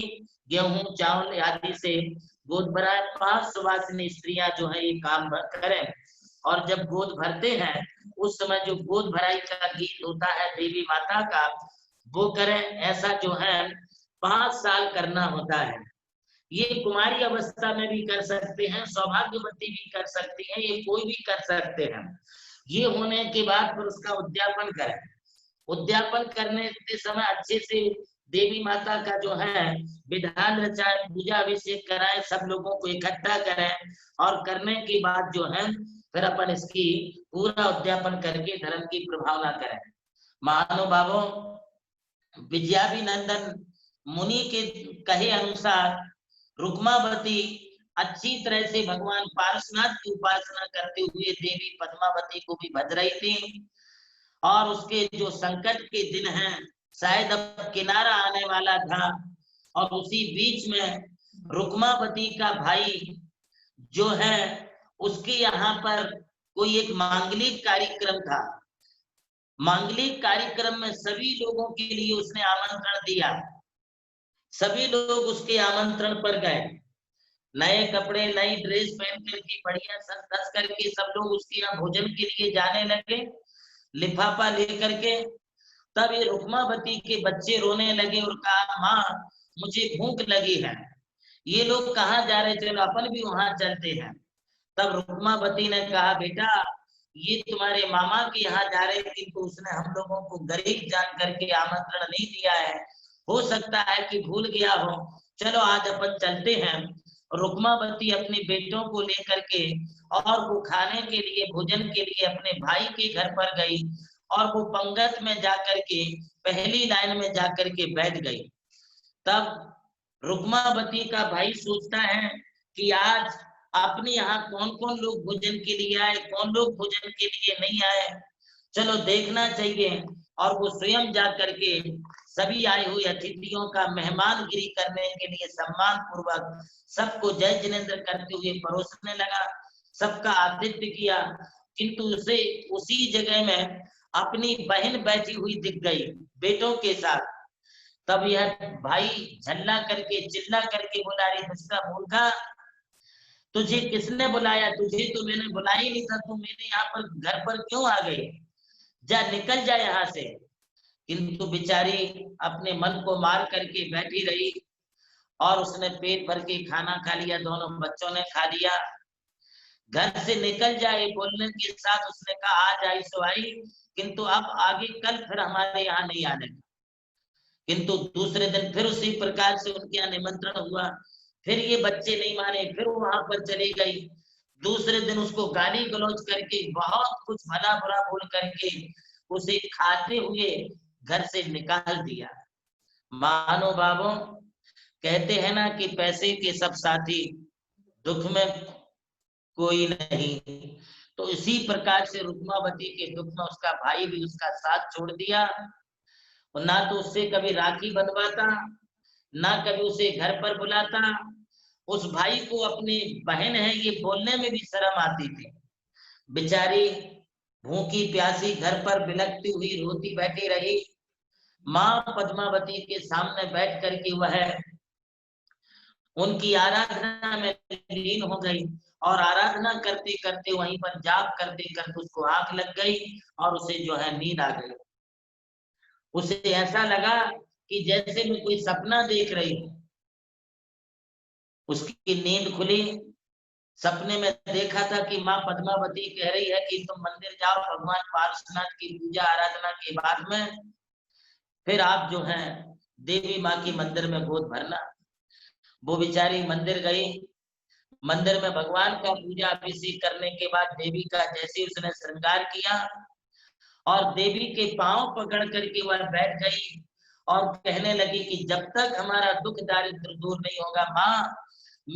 गेहूं चावल आदि से गोद भराए। 5 सुवासिनी स्त्रियां जो है ये काम करें और जब गोद भरते हैं उस समय जो गोद भराई का गीत होता है देवी माता का वो करें। ऐसा जो है 5 साल करना होता है। ये कुमारी अवस्था में भी कर सकते हैं, सौभाग्यवती भी कर सकती हैं, ये कोई भी कर सकते हैं। ये होने के बाद फिर उसका उद्यापन करें। उद्यापन करने के समय अच्छे से देवी माता का जो है विधान रचाएं, पूजा अभिषेक कराएं, सब लोगों को इकट्ठा करें और करने के बाद जो है फिर अपन इसकी पूरा उद्यापन करके धर्म की प्रभावना करें। महानुभावों, विजयाभिनंदन मुनि के कहे अनुसार रुक्मावती अच्छी तरह से भगवान पारसनाथ की उपासना करते हुए देवी पद्मावती को भी भज रही थी और उसके जो संकट के दिन हैं शायद अब किनारा आने वाला था और उसी बीच में रुक्मावती का भाई जो है उसके यहाँ पर कोई एक मांगलिक कार्यक्रम था। मांगलिक कार्यक्रम में सभी लोगों के लिए उसने आमंत्रण दिया, सभी लोग उसके आमंत्रण पर गए, नए कपड़े नई ड्रेस पहन करके बढ़िया सज करके सब लोग उसके यहाँ भोजन के लिए जाने लगे लिफाफा लेकर के। तब ये रुक्मावती के बच्चे रोने लगे और कहा, माँ मुझे भूख लगी है, ये लोग कहाँ जा रहे, चलो अपन भी वहां चलते हैं। तब रुक्मावती ने कहा, बेटा ये तुम्हारे मामा के यहाँ जा रहे थे, तो उसने हम लोगों को गरीब जान करके आमंत्रण नहीं दिया है, हो सकता है कि भूल गया हो, चलो आज अपन चलते हैं। रुक्मावती अपने बेटों को लेकर के और वो खाने के लिए, भोजन के लिए अपने भाई के घर पर गई और वो पंगत में जाकर के पहली लाइन में जाकर के बैठ गई। तब रुक्मावती का भाई सोचता है कि आज अपने यहाँ कौन कौन लोग भोजन के लिए आए, कौन लोग भोजन के लिए नहीं आए, चलो देखना चाहिए। और वो स्वयं जा करके सभी आए हुए अतिथियों का मेहमानगिरी करने के लिए सम्मान पूर्वक सबको जय जिनेन्द्र करते हुए परोसने लगा, सबका आतिथ्य किया। किंतु उसे उसी जगह में अपनी बहन बैठी हुई दिख गई बेटों के साथ। तब यह भाई झल्ला करके चिल्ला करके बोला, अरे दुष्टा मूर्खा, तुझे किसने बुलाया, तुझे तो मैंने बुलाया ही नहीं था, तू मेरे यहाँ पर घर पर क्यों आ गई, जा निकल जा यहाँ से। किंतु बेचारी अपने मन को मार करके बैठी रही और उसने पेट भर के खाना खा लिया, दोनों बच्चों ने खा लिया। घर से निकल जाए बोलने के साथ उसने कहा, आज आई सो आई, किंतु अब आगे कल फिर हमारे यहाँ नहीं आने का। किंतु दूसरे दिन फिर उसी प्रकार से उनके यहाँ निमंत्रण हुआ, फिर ये बच्चे नहीं माने, फिर वहां पर चली गई। दूसरे दिन उसको गाली गलौज करके बहुत कुछ भला बुरा बोल करके उसे खाते हुए घर से निकाल दिया। मानो बाबों, कहते हैं ना कि पैसे के सब साथी, दुख में कोई नहीं। तो इसी प्रकार से रुक्मावती के दुख में उसका भाई भी उसका साथ छोड़ दिया, और ना तो उससे कभी राखी बंधवाता, ना कभी उसे घर पर बुलाता। उस भाई को अपनी बहन है ये बोलने में भी शर्म आती थी। बेचारी भूखी प्यासी घर पर बिलखती हुई रोती बैठी रही। माँ पद्मावती के सामने बैठ करके वह उनकी आराधना में लीन हो गई, और आराधना करते करते वहीं पर जाप करते करते उसको आंख लग गई और उसे जो है नींद आ गई। उसे ऐसा लगा कि जैसे मैं कोई सपना देख रही हूँ। उसकी नींद खुली, सपने में देखा था कि माँ पद्मावती कह रही है कि तुम मंदिर जाओ, भगवान पार्श्वनाथ की पूजा आराधना के बाद में फिर आप जो है देवी माँ की मंदिर में गोद भरना। वो बेचारी मंदिर गई, मंदिर में भगवान का पूजा अभिषेक करने के बाद देवी का जैसे उसने श्रृंगार किया और देवी के पांव पकड़ करके वह बैठ गई और कहने लगी कि जब तक हमारा दुख दारिद्र दूर नहीं होगा माँ,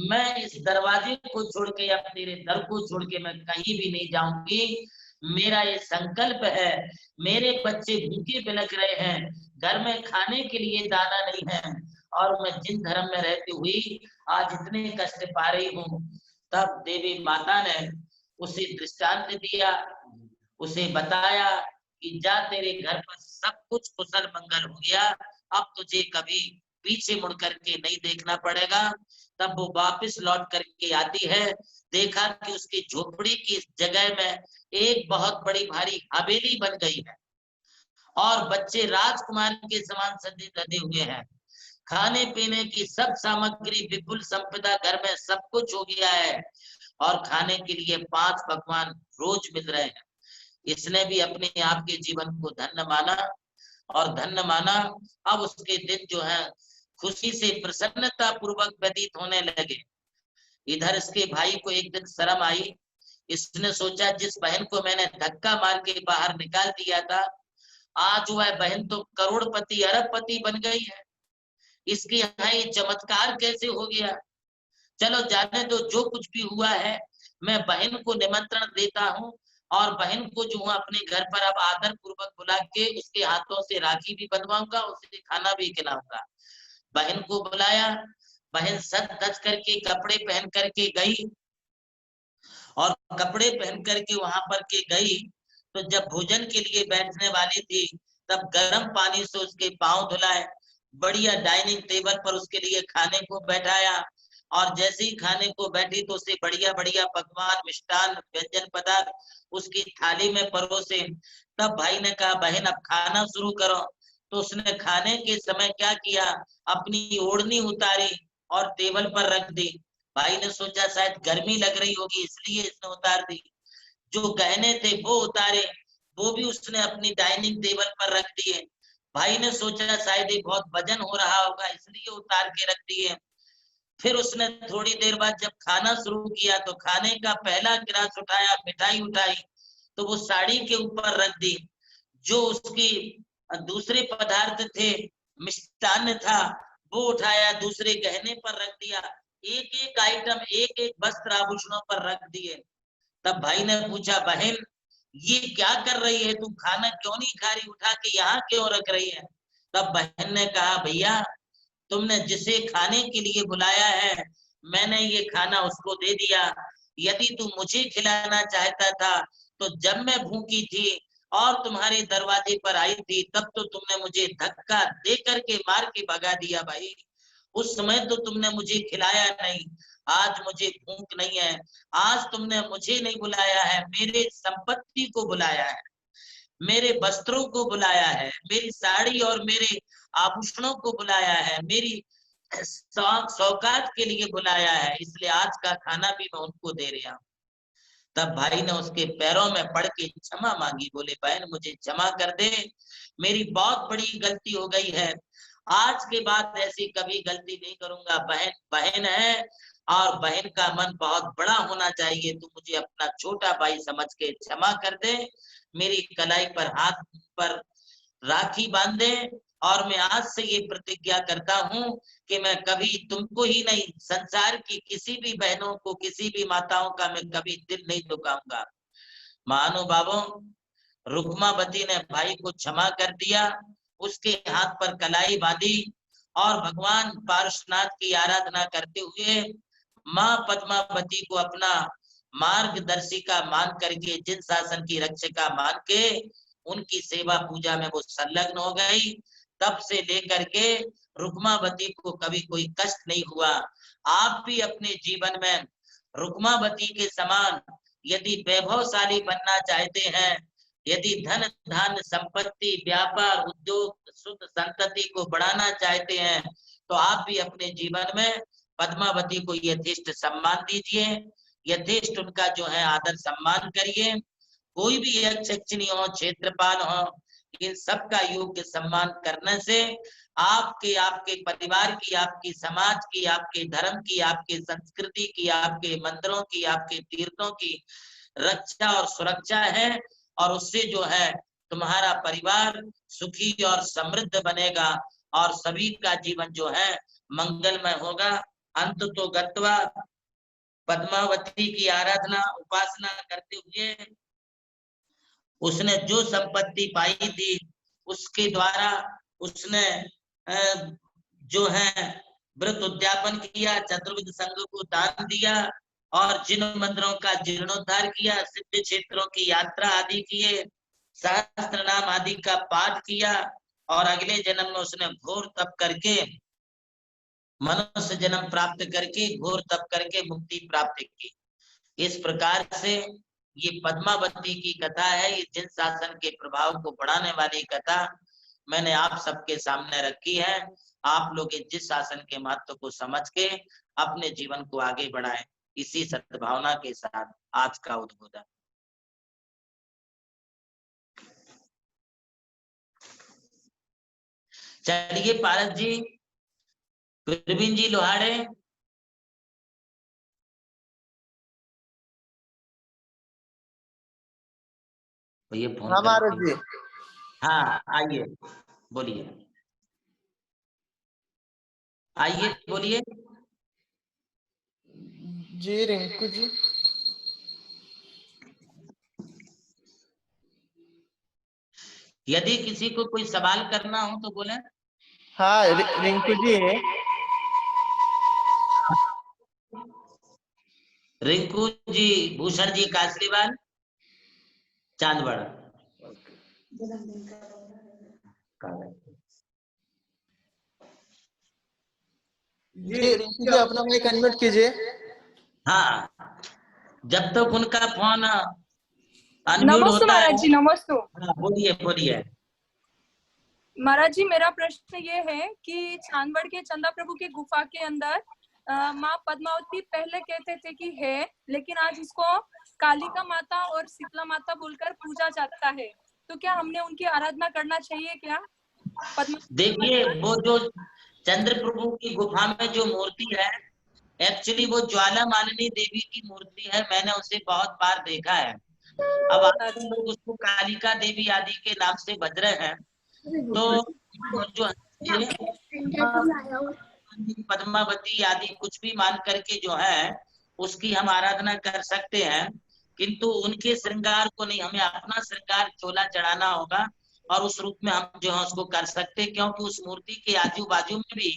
मैं इस दरवाजे को छोड़ के या तेरे दर को छोड़ के मैं कहीं भी नहीं जाऊंगी। मेरा ये संकल्प है, मेरे बच्चे भूखे बिलख रहे हैं, घर में खाने के लिए दाना नहीं है, और मैं जिन धर्म में रहती हुई आज इतने कष्ट पा रही हूँ। तब देवी माता ने उसे दृष्टांत दिया, उसे बताया कि जा तेरे घर पर सब कुछ कुशल मंगल हो गया, अब तुझे कभी पीछे मुड़ करके नहीं देखना पड़ेगा। तब वो वापस लौट करके आती है, देखा कि उसकी झोपड़ी की जगह में एक बहुत बड़ी भारी हवेली बन गई है और बच्चे राजकुमार के समान सजे धजे हुए हैं। खाने पीने की सब सामग्री विपुल संपदा घर में सब कुछ हो गया है और खाने के लिए 5 पकवान रोज मिल रहे हैं। इसने भी अपने आप के जीवन को धन्य माना और धन्य माना। अब उसके दिन जो है खुशी से प्रसन्नता पूर्वक व्यतीत होने लगे। इधर इसके भाई को एक दिन शर्म आई, इसने सोचा जिस बहन को मैंने धक्का मार के बाहर निकाल दिया था, आज वह बहन तो करोड़पति अरबपति बन गई है, इसके यहाँ ये चमत्कार कैसे हो गया। चलो जाने दो, जो कुछ भी हुआ है मैं बहन को निमंत्रण देता हूँ और बहन को जो है अपने घर पर अब आदर पूर्वक बुला के उसके हाथों से राखी भी बनवाऊंगा, उसे खाना भी खिलाऊंगा। बहन को बुलाया, बहन सज धज करके कपड़े पहन करके गई और कपड़े पहन करके वहां पर के गई तो जब भोजन के लिए बैठने वाली थी तब गर्म पानी से उसके पांव धुलाए, बढ़िया डाइनिंग टेबल पर उसके लिए खाने को बैठाया और जैसे ही खाने को बैठी तो उसे बढ़िया बढ़िया पकवान मिष्टान व्यंजन पदार्थ उसकी थाली में परोसे। तब भाई ने कहा बहन अब खाना शुरू करो। तो उसने खाने के समय क्या किया, अपनी ओढ़नी उतारी और टेबल पर रख दी। भाई ने सोचा शायद गर्मी लग रही होगी इसलिए इसने उतार दी। जो गहने थे वो उतारे, वो भी उसने अपनी डाइनिंग टेबल पर रख दिए। भाई ने सोचा शायद ये बहुत वजन हो रहा होगा इसलिए उतार के रख दिए। फिर उसने थोड़ी देर बाद जब खाना शुरू किया तो खाने का पहला गिलास उठाया, मिठाई उठाई तो वो साड़ी के ऊपर रख दी। जो उसकी दूसरे पदार्थ थे, मिष्टान्न था, वो उठाया दूसरे गहने पर रख दिया। एक एक आइटम, एक एक वस्त्र आभूषणों पर रख दिए। तब भाई ने पूछा बहन ये क्या कर रही है, तू खाना क्यों नहीं खा रही, उठा के यहाँ क्यों रख रही है। तब बहन ने कहा भैया तुमने जिसे खाने के लिए बुलाया है मैंने ये खाना उसको दे दिया। यदि तू मुझे खिलाना चाहता था तो जब मैं भूखी थी और तुम्हारे दरवाजे पर आई थी तब तो तुमने मुझे धक्का दे करके मार के भगा दिया भाई, उस समय तो तुमने मुझे खिलाया नहीं। आज मुझे भूख नहीं है, आज तुमने मुझे नहीं बुलाया है, मेरे संपत्ति को बुलाया है, मेरे वस्त्रों को बुलाया है, मेरी साड़ी और मेरे आभूषणों को बुलाया है, मेरी सौगात के लिए बुलाया है, इसलिए आज का खाना भी मैं उनको दे रहा हूँ। तब भाई ने उसके पैरों में पड़ के क्षमा मांगी, बोले बहन मुझे क्षमा कर दे, मेरी बहुत बड़ी गलती हो गई है, आज के बाद ऐसी कभी गलती नहीं करूंगा। बहन बहन है और बहन का मन बहुत बड़ा होना चाहिए, तू मुझे अपना छोटा भाई समझ के क्षमा कर दे, मेरी कलाई पर हाथ पर राखी बांध दे और मैं आज से ये प्रतिज्ञा करता हूँ कि मैं कभी तुमको ही नहीं संसार की किसी भी बहनों को, किसी भी माताओं का मैं कभी दिल नहीं दुखाऊंगा। महानुभावों, रुक्मावती ने भाई को क्षमा कर दिया, उसके हाथ पर कलाई बांधी और भगवान पार्श्वनाथ की आराधना करते हुए माँ पद्मावती को अपना मार्गदर्शिका मान करके, जिन शासन की रक्षिका मान के उनकी सेवा पूजा में वो संलग्न हो गई। तब से लेकर के रुक्मावती को कभी कोई कष्ट नहीं हुआ। आप भी अपने जीवन में रुक्मावती के समान यदि वैभवशाली बनना चाहते हैं, यदि धन धान्य संपत्ति व्यापार उद्योग सुख संतति को बढ़ाना चाहते हैं तो आप भी अपने जीवन में पद्मावती को यथेष्ट सम्मान दीजिए, यथेष्ट उनका जो है आदर सम्मान करिए। कोई भी यक्षिणी हो, क्षेत्रपाल हो, इन सबका योग्य सम्मान करने से आपके आपके परिवार की, आपकी समाज की, आपके धर्म की, आपके संस्कृति की, आपके मंदिरों की, आपके तीर्थों की रक्षा और सुरक्षा है और उससे जो है तुम्हारा परिवार सुखी और समृद्ध बनेगा और सभी का जीवन जो है मंगलमय होगा। अंत तो गत्वा पद्मावती की आराधना उपासना करते हुए उसने जो संपत्ति पाई थी उसके द्वारा उसने जो है व्रत उद्यापन किया, चतुर्विध संघ को दान दिया और जिन मंदिरों का जीर्णोद्धार किया, सिद्ध क्षेत्रों की यात्रा आदि किए, सहस्त्र नाम आदि का पाठ किया और अगले जन्म में उसने घोर तप करके मनुष्य जन्म प्राप्त करके, घोर तप करके मुक्ति प्राप्त की। इस प्रकार से ये पद्मावती की कथा है, ये जिन शासन के प्रभाव को बढ़ाने वाली कथा मैंने आप सबके सामने रखी है। आप लोग जिस शासन के महत्व को समझ के अपने जीवन को आगे बढ़ाएं, इसी सद्भावना के साथ आज का उद्बोधन। चलिए पारस जी, प्रवीण जी लोहाड़े, ये फोन हाँ महाराज जी। हाँ आइए बोलिए, आइए बोलिए। जी रिंकू जी, यदि किसी को कोई सवाल करना हो तो बोले। हाँ रिंकू जी है। रिंकू जी, भूषण जी कासलीवाल, चांदवड़। जी रिंकू जी अपना माइक अनम्यूट कीजिए। हाँ, जब तक उनका फोन अनम्यूट नमस्ते होता है। महाराज जी, नमस्ते। हाँ, बोलिए बोलिए। महाराज जी, मेरा प्रश्न ये है कि चांदवड़ के चंदा प्रभु की गुफा के अंदर माँ पद्मावती पहले कहते थे कि है, लेकिन आज उसको कालिका माता और शीतला माता बोलकर पूजा जाता है, तो क्या हमने उनकी आराधना करना चाहिए क्या? देखिए, वो जो चंद्र प्रभु की गुफा में जो मूर्ति है, एक्चुअली वो ज्वाला मालिनी देवी की मूर्ति है। मैंने उसे बहुत बार देखा है। अब आप लोग उसको कालिका देवी आदि के नाम से बज रहे हैं, तो जो पद्मावती आदि कुछ भी मान करके जो है उसकी हम आराधना कर सकते हैं, किंतु उनके श्रृंगार को नहीं, हमें अपना श्रृंगार चोला चढ़ाना होगा और उस रूप में हम जो है उसको कर सकते हैं, क्योंकि उस मूर्ति के आजू बाजू में भी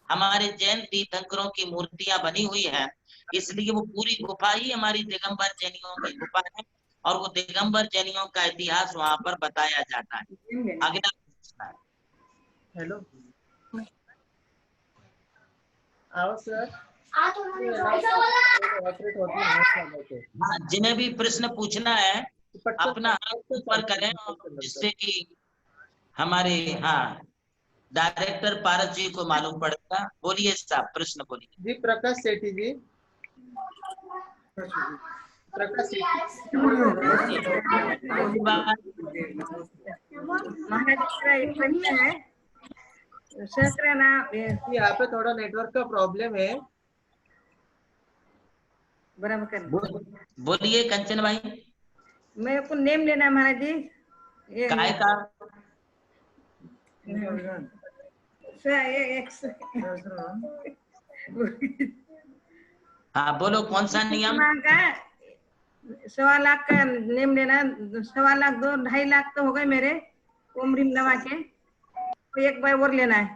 हमारे जैन तीर्थंकरों की मूर्तियां बनी हुई हैं, इसलिए वो पूरी गुफा ही हमारी दिगंबर जैनियों की गुफा है और वो दिगंबर जैनियों का इतिहास वहां पर बताया जाता है। अगला प्रश्न है। हेलो, आओ सर। हाँ, जिन्हें भी प्रश्न पूछना है अपना हाथ ऊपर करें, जिससे कि हमारे डायरेक्टर पारस जी को मालूम पड़ेगा। बोलिए साहब, प्रश्न बोलिए। जी प्रकाश सेठी जी, प्रकाश सेठी। यहाँ पे थोड़ा नेटवर्क का प्रॉब्लम है। बोलिए कंचन भाई। मेरे को नेम लेना है महाराज जी। काय का? हाँ बोलो, कौन सा नियम? 1.25 लाख का नेम लेना। 1.25 लाख, 2-2.5 लाख तो हो गए मेरे उम्र नवा के, तो एक बार और लेना है।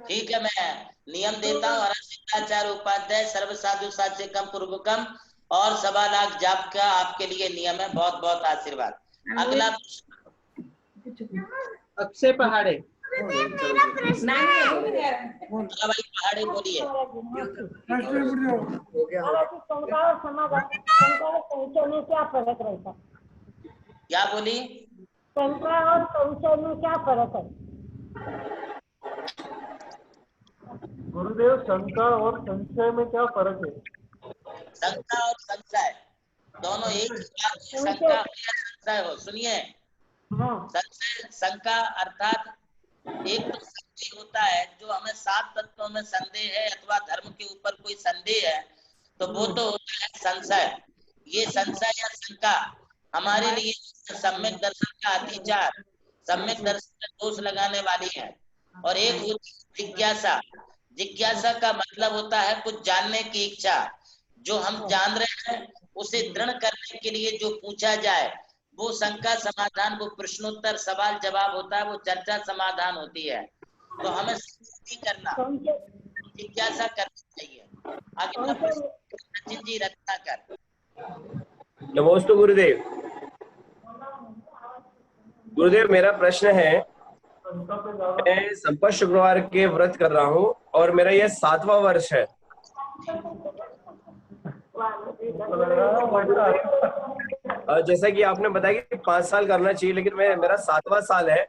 ठीक है, मैं नियम देता हूँ। हरसिद्धाचार्य उपाध्याय सर्व साधु साध्य कम पूर्वकम और 1.25 लाख जाप का आपके लिए नियम है। बहुत बहुत आशीर्वाद। अगला अक्षय पहाड़े। भाई पहाड़ी बोलिए। क्या फर्क रहता है? क्या बोली? शंकर और संशय में क्या फर्क है? गुरुदेव, शंकर और संशय में क्या फर्क है? शंका और संशय दोनों एक ही बात है। शंका हो या संशय हो, सुनिए। संशय, शंका अर्थात एक तो संदेह होता है, जो हमें 7 तत्वों में संदेह है अथवा धर्म के ऊपर कोई संदेह है, तो वो तो होता है संशय। ये संशय या शंका हमारे लिए सम्यक दर्शन का अतिचार, सम्यक दर्शन में दोष लगाने वाली है। और एक होती है जिज्ञासा। जिज्ञासा का मतलब होता है कुछ जानने की इच्छा। जो हम जान रहे हैं उसे दृढ़ करने के लिए जो पूछा जाए वो शंका समाधान, वो प्रश्नोत्तर सवाल जवाब होता है, वो चर्चा समाधान होती है। तो हमें नहीं करना, जिज्ञासा करनी चाहिए। अगला प्रश्न जी रत्नाकर। नमस्ते गुरुदेव। गुरुदेव, मेरा प्रश्न है, मैं संपत शुक्रवार के व्रत कर रहा हूँ और मेरा यह 7वां वर्ष है। जैसा कि आपने बताया कि 5 साल करना चाहिए, लेकिन मेरा 7वां साल है।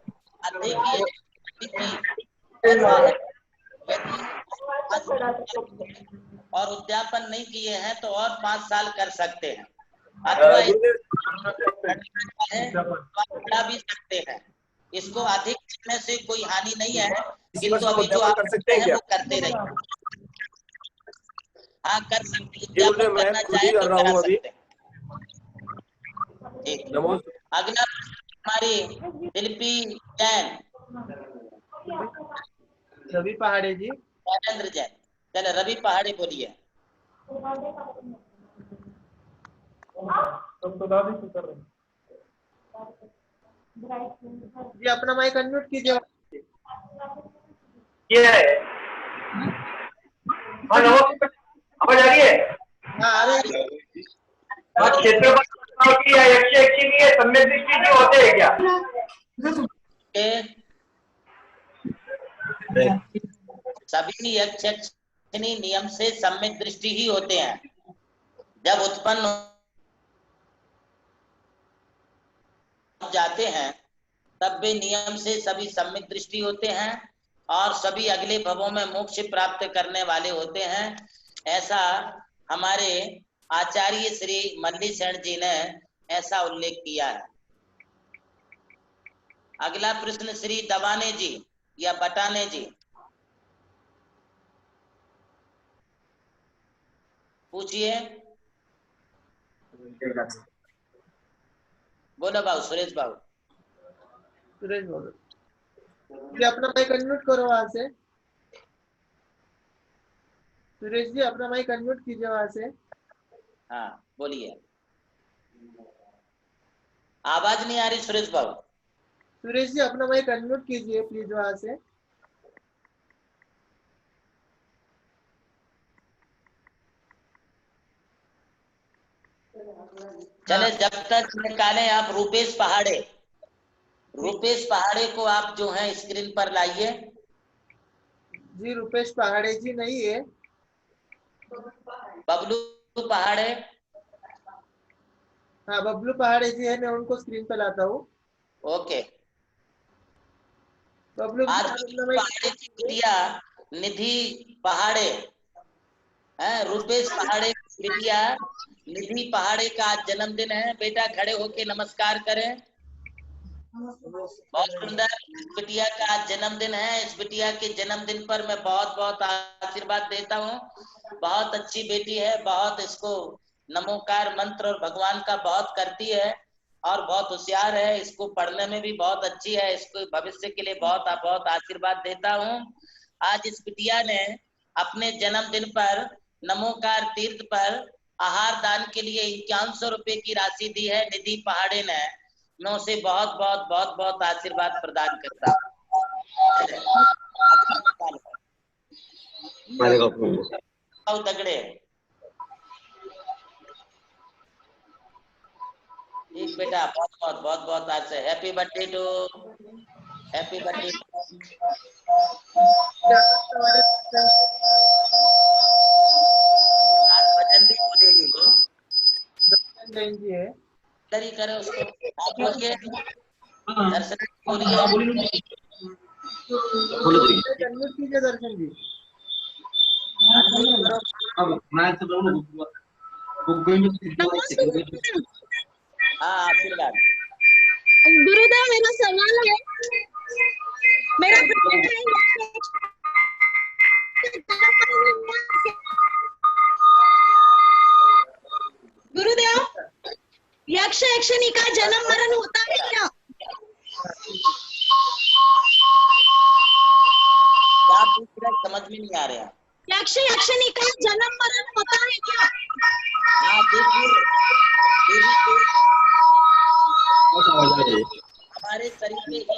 और उद्यापन नहीं किए हैं तो और 5 साल कर सकते हैं, अथवा भी सकते हैं। इसको अधिक करने से कोई हानि नहीं है, किंतु अभी जो आप कर सकते हैं क्या? वो करते रहिए। हाँ कर सकते हैं, मैं करना खुद चाहे ही कर तो रहा करा हूँ अभी। सकते हैं। अगला हमारी शिल्पी जैन, रवि पहाड़े जी। राजेंद्र जैन। चले रवि पहाड़ी बोलिए। जी अपना माइक अनम्यूट कीजिए। ये है। हेलो, आवाज आ रही है? हाँ आ रही है। क्षेत्र की या यक्षी की सम्यक दृष्टि जो होते हैं क्या? सभी यक्षिणी नियम से सम्यक दृष्टि ही होते हैं। जब उत्पन्न जाते हैं तब वे नियम से सभी सम्यक दृष्टि होते हैं और सभी अगले भवों में मोक्ष प्राप्त करने वाले होते हैं। ऐसा हमारे आचार्य श्री मल्लीशरण जी ने ऐसा उल्लेख किया है। अगला प्रश्न श्री दवाने जी या बटाने जी पूछिए। बोलो बाबू, सुरेश बाबू। सुरेश बोलो जी, अपना माइक अनम्यूट करो वहां से। सुरेश जी अपना माइक अनम्यूट कीजिए वहां से। हाँ बोलिए, आवाज नहीं आ रही सुरेश बाबू। सुरेश जी अपना माइक अनम्यूट कीजिए प्लीज वहां से। चले जब तक निकाले आप रूपेश पहाड़े। रूपेश पहाड़े को आप जो है स्क्रीन पर लाइए। जी रुपेश पहाड़े जी नहीं है। बबलू पहाड़े, हाँ बबलू पहाड़े जी है, मैं उनको स्क्रीन पर लाता हूँ। ओके। बबलू आज अपना बबलू माइक पहाड़े की बिटिया निधि पहाड़े है, रूपेश पहाड़े की बिटिया निधि पहाड़े का आज जन्मदिन है। बेटा खड़े होके नमस्कार करें। बहुत सुंदर बिटिया का आज जन्मदिन है। इस बिटिया के जन्मदिन पर मैं बहुत बहुत आशीर्वाद देता हूँ। बहुत अच्छी बेटी है, बहुत इसको नमोकार मंत्र और भगवान का बहुत करती है और बहुत होशियार है। इसको पढ़ने में भी बहुत अच्छी है। इसको भविष्य के लिए बहुत बहुत आशीर्वाद देता हूँ। आज इस बिटिया ने अपने जन्मदिन पर नमोकार तीर्थ पर आहार दान के लिए 5100 रुपए की राशि दी है निधि पहाड़े ने। मैं उसे बहुत बहुत बहुत बहुत आशीर्वाद प्रदान करता हूँ। तगड़े ठीक बेटा, बहुत बहुत बहुत बहुत आज से happy birthday to, happy birthday. आज भजन भी बोलेगी वो, जैन जी है। इधर ही करे उसको। आप बोलिए, दर्शन बोलिए। अनम्यूट कीजिए दर्शन जी। हाँ आशीर्वाद। गुरुदेव मेरा सवाल है, मेरा गुरुदेव यक्ष यक्षिणी का जन्म मरण होता है क्या? क्या पूछ रहे समझ में नहीं आ रहा। यक्ष यक्षिणी का जन्म मरण होता है क्या? हाँ देखिए, हमारे शरीर में ही है।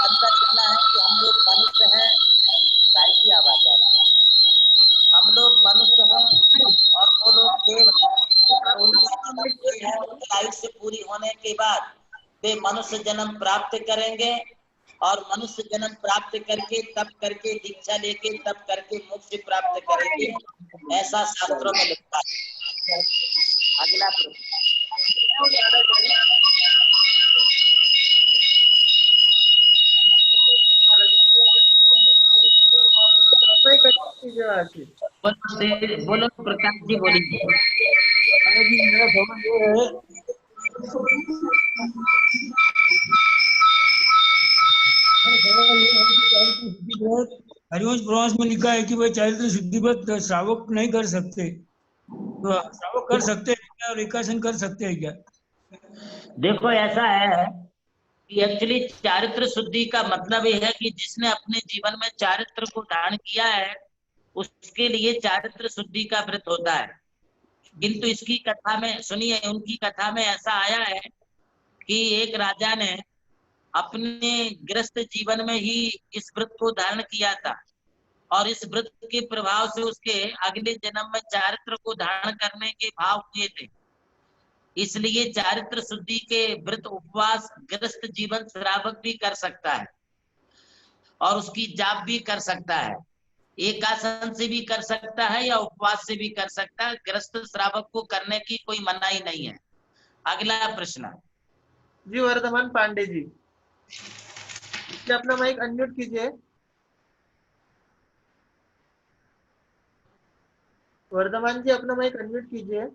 अंतर इतना है कि हम लोग मनुष्य हैं, की आवाज आ रही है। हम लोग मनुष्य हैं और वो लोग देव हैं। उनकी आयुष्य पूरी होने के बाद वे मनुष्य जन्म प्राप्त करेंगे और मनुष्य जन्म प्राप्त करके तब करके दीक्षा लेके तब करके मोक्ष प्राप्त करेंगे, ऐसा शास्त्रों में लिखा है। अगला प्रश्न। बोलो प्रकाश जी, बोलिए। मेरा सवाल ये है, हरिवंश प्रवास में लिखा है कि भाई चारित्र शुद्धि व्रत श्रावक नहीं कर सकते, तो श्रावक कर सकते हैं क्या और एकासन कर सकते हैं क्या? देखो ऐसा है कि एक्चुअली चारित्र शुद्धि का मतलब यह है कि जिसने अपने जीवन में चारित्र को धारण किया है उसके लिए चारित्र शुद्धि का व्रत होता है। किंतु इसकी कथा में सुनिए, उनकी कथा में ऐसा आया है कि एक राजा ने अपने गृहस्थ जीवन में ही इस व्रत को धारण किया था और इस व्रत के प्रभाव से उसके अगले जन्म में चारित्र को धारण करने के भाव हुए थे। इसलिए चारित्र शुद्धि के व्रत उपवास गृहस्थ जीवन श्रावक भी कर सकता है और उसकी जाप भी कर सकता है। एकासन से भी कर सकता है या उपवास से भी कर सकता है। गृहस्थ श्रावक को करने की कोई मनाही नहीं है। अगला प्रश्न। जी वर्धमान पांडे जी, क्या अपना माइक अनम्यूट कीजिए। वर्धमान जी अपना माइक अनम्यूट कीजिए।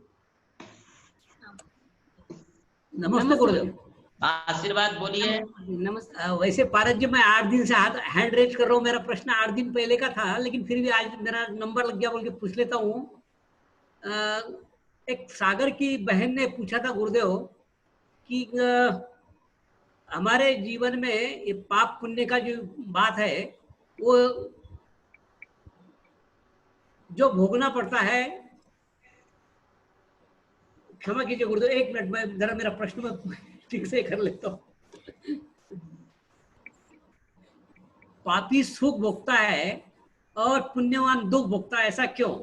नमस्ते गुरुदेव। आशीर्वाद बोलिए। नमस्ते। वैसे पारस जी मैं 8 दिन से हैंड रेज कर रहा हूँ। मेरा प्रश्न 8 दिन पहले का था, लेकिन फिर भी आज मेरा नंबर लग गया बोल के पूछ लेता हूँ। एक सागर की बहन ने पूछा था गुरुदेव कि हमारे जीवन में ये पाप पुण्य का जो बात है वो जो भोगना पड़ता है, क्षमा कीजिए गुरुदेव, 1 मिनट में जरा मेरा प्रश्न मैं ठीक से कर लेता हूँ। पापी सुख भोगता है और पुण्यवान दुख भोगता है, ऐसा क्यों?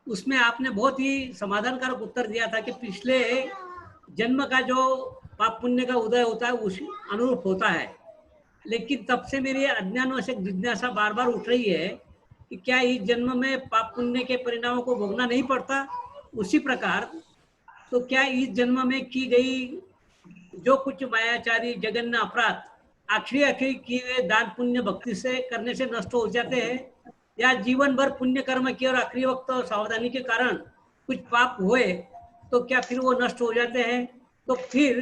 उसमें आपने बहुत ही समाधानकारक उत्तर दिया था कि पिछले जन्म का जो पाप पुण्य का उदय होता है उस अनुरूप होता है। लेकिन तब से मेरी अज्ञानवश जिज्ञासा बार बार उठ रही है कि क्या इस जन्म में पाप पुण्य के परिणामों को भोगना नहीं पड़ता? उसी प्रकार तो क्या इस जन्म में की गई जो कुछ मायाचारी जघन्य अपराध आखिरी किए हुए दान पुण्य भक्ति से करने से नष्ट हो जाते हैं, या जीवन भर पुण्य कर्म किए और आखिरी वक्त और सावधानी के कारण कुछ पाप हुए तो क्या फिर वो नष्ट हो जाते हैं? तो फिर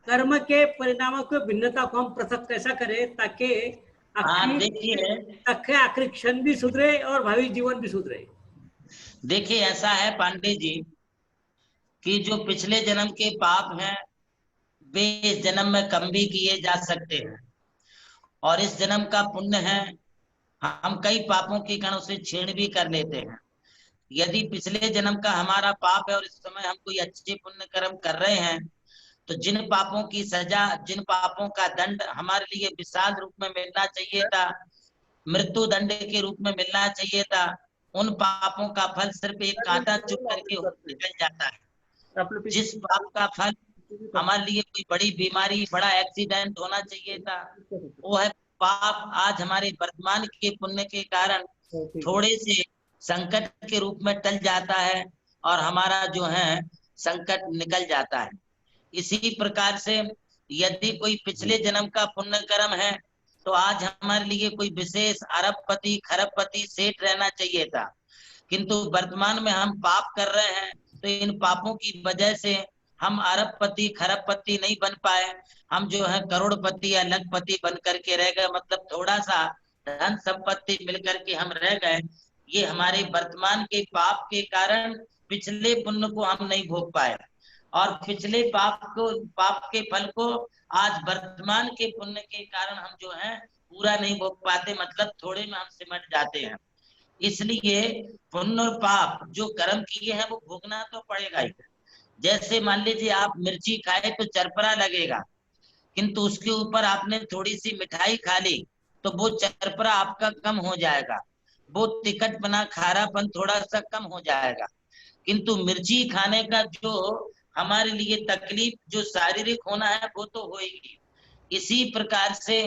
कर्म के परिणामों की भिन्नता को हम पृथक कैसा करें ताकि आखिरी क्षण भी सुधरे और भावी जीवन भी सुधरे? देखिए ऐसा है पांडे जी कि जो पिछले जन्म के पाप हैं वे इस जन्म में कम भी किए जा सकते हैं, और इस जन्म का पुण्य है हम कई पापों के कारण उसे छीण भी कर लेते हैं। यदि पिछले जन्म का हमारा पाप है और इस समय हम कोई अच्छे पुण्य कर्म कर रहे हैं, तो जिन पापों की सजा, जिन पापों का दंड हमारे लिए विशाल रूप में मिलना चाहिए था, मृत्यु दंड के रूप में मिलना चाहिए था, उन पापों का फल सिर्फ एक कांटा चुभ करके निकल जाता है। जिस पाप का फल हमारे लिए कोई बड़ी बीमारी, बड़ा एक्सीडेंट होना चाहिए था, वो है पाप आज हमारे वर्तमान के पुण्य के कारण थोड़े से संकट के रूप में टल जाता है और हमारा जो है संकट निकल जाता है। इसी प्रकार से यदि कोई पिछले जन्म का पुण्य कर्म है तो आज हमारे लिए कोई विशेष अरबपति खरबपति सेठ रहना चाहिए था, किंतु वर्तमान में हम पाप कर रहे हैं तो इन पापों की वजह से हम अरबपति खरबपति नहीं बन पाए, हम जो है करोड़पति या लखपति बन करके रह गए, मतलब थोड़ा सा धन संपत्ति मिलकर के हम रह गए। ये हमारे वर्तमान के पाप के कारण पिछले पुण्य को हम नहीं भोग पाए, और पिछले पाप के फल को आज वर्तमान के पुण्य के कारण हम जो है पूरा नहीं भोग पाते, मतलब थोड़े में हम सिमट जाते हैं। इसलिए पुण्य और पाप जो कर्म किए हैं वो भोगना तो पड़ेगा ही। जैसे मान लीजिए आप मिर्ची खाए तो चरपरा लगेगा, किंतु उसके ऊपर आपने थोड़ी सी मिठाई खा ली तो वो चरपरा आपका कम हो जाएगा, वो तिखटपना खारापन थोड़ा सा कम हो जाएगा, किंतु मिर्ची खाने का जो हमारे लिए तकलीफ जो शारीरिक होना है वो तो होगी। इसी प्रकार से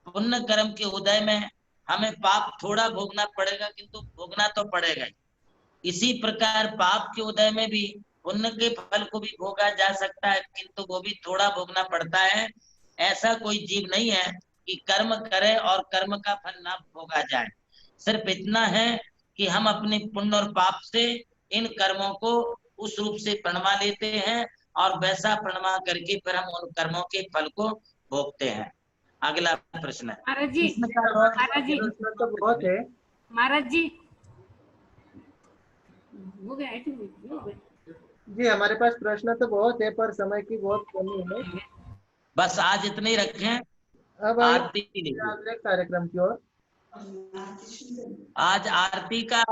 पुण्य कर्म के उदय में हमें पाप थोड़ा भोगना पड़ेगा, किंतु भोगना तो पड़ेगा। इसी प्रकार पाप के उदय में भी पुण्य के फल को भी भोगा जा सकता है, किंतु वो भी थोड़ा भोगना पड़ता है। ऐसा कोई जीव नहीं है कि कर्म करे और कर्म का फल ना भोगा जाए। सिर्फ इतना है कि हम अपने पुण्य और पाप से इन कर्मों को उस रूप से प्रणमा लेते हैं और वैसा प्रणमा करके फिर हम उन कर्मों के फल को भोगते हैं। अगला प्रश्न है। महाराज जी तो बहुत है महाराज जी, हो गया जी, हमारे पास प्रश्न तो बहुत है पर समय की बहुत कमी है। बस आज इतने ही रखें। अब आरती अगले कार्यक्रम की ओर। आज आरती का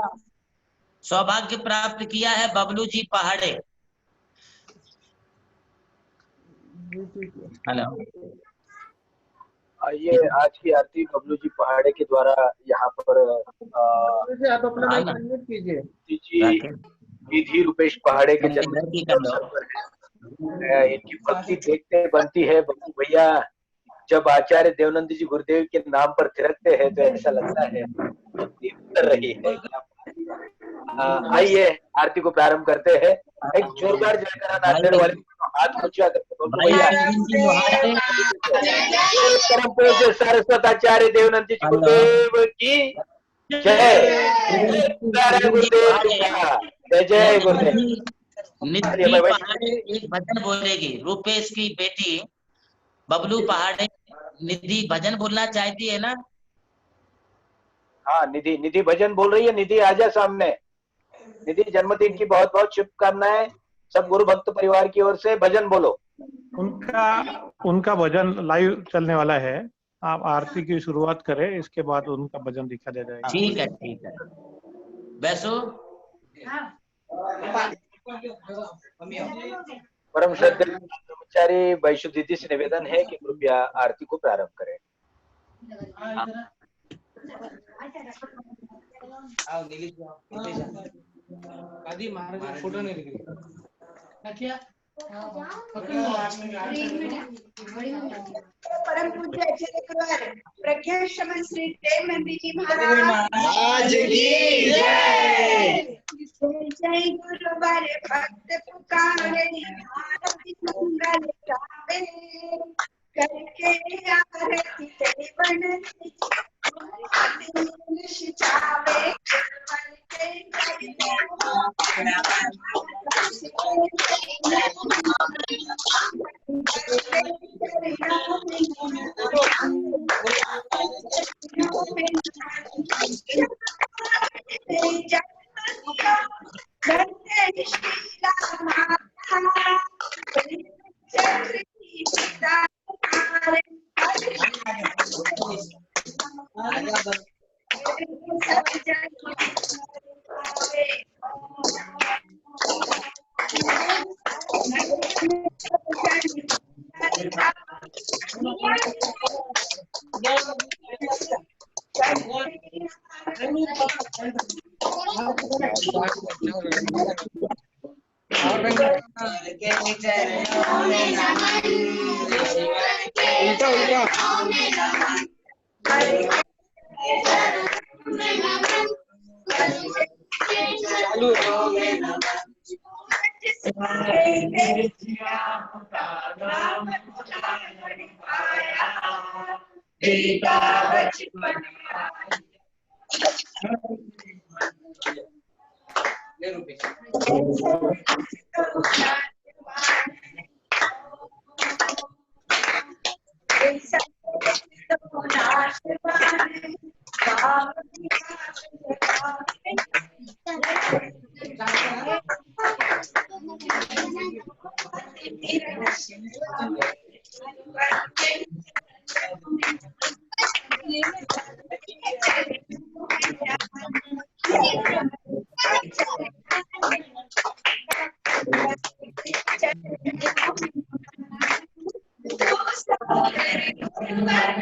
सौभाग्य प्राप्त किया है बबलू जी पहाड़े। हेलो, ये आज की आरती बबलू जी पहाड़े के द्वारा यहाँ पर आप अपना माइक अनम्यूट कीजिए। विधि रूपेश पहाड़े के जन्म पर है। इनकी भक्ति देखते बनती है बबलू भैया। जब आचार्य देवनंद जी गुरुदेव के नाम पर थिरकते हैं तो ऐसा लगता है उतर रही है। आइए आरती को प्रारंभ करते हैं। एक जोरदार जयकारा नाचने वाले हाथ ऊंचा करके बोलो भैया। परम पूज्य सरस्वताचार्य देवनंदी गुरुदेव की जय। गुरुदेव का जय जय गुरुदेव। निधि पहाड़े एक भजन बोलेगी, रूपेश की बेटी बबलू पहाड़े निधि भजन बोलना चाहती है ना? हाँ निधि, निधि भजन बोल रही है। निधि आजा सामने। निधि जन्मदिन की बहुत बहुत शुभकामनाएं सब गुरु भक्त परिवार की ओर से। भजन बोलो। उनका भजन लाइव चलने वाला है, आप आरती की शुरुआत करें, इसके बाद उनका भजन दिखा दिया जाएगा। ठीक है ठीक है। वैसो परम श्रद्धेय ब्रह्मचारी वैशु दीदी से निवेदन है कि कृपया आरती को प्रारंभ करें। फोटो नहीं परम पूज्य प्रज्ञा शमन श्री प्रेम नंदी जी महाराज की जय। जय गुरु वर भक्त पुकारे आरती मंगल गावे करके आरती तेरी बनती निशावे मन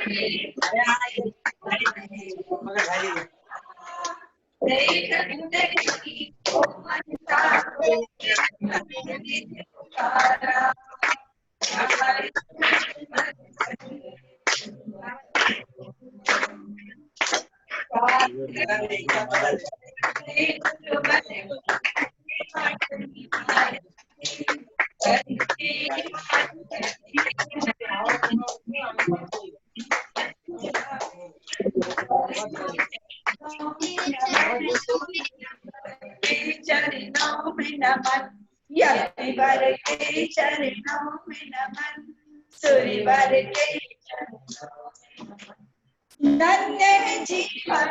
के चरणों में नमन, यतिवर के चरणों में नमन, सूर्यवर के धन्य जीवन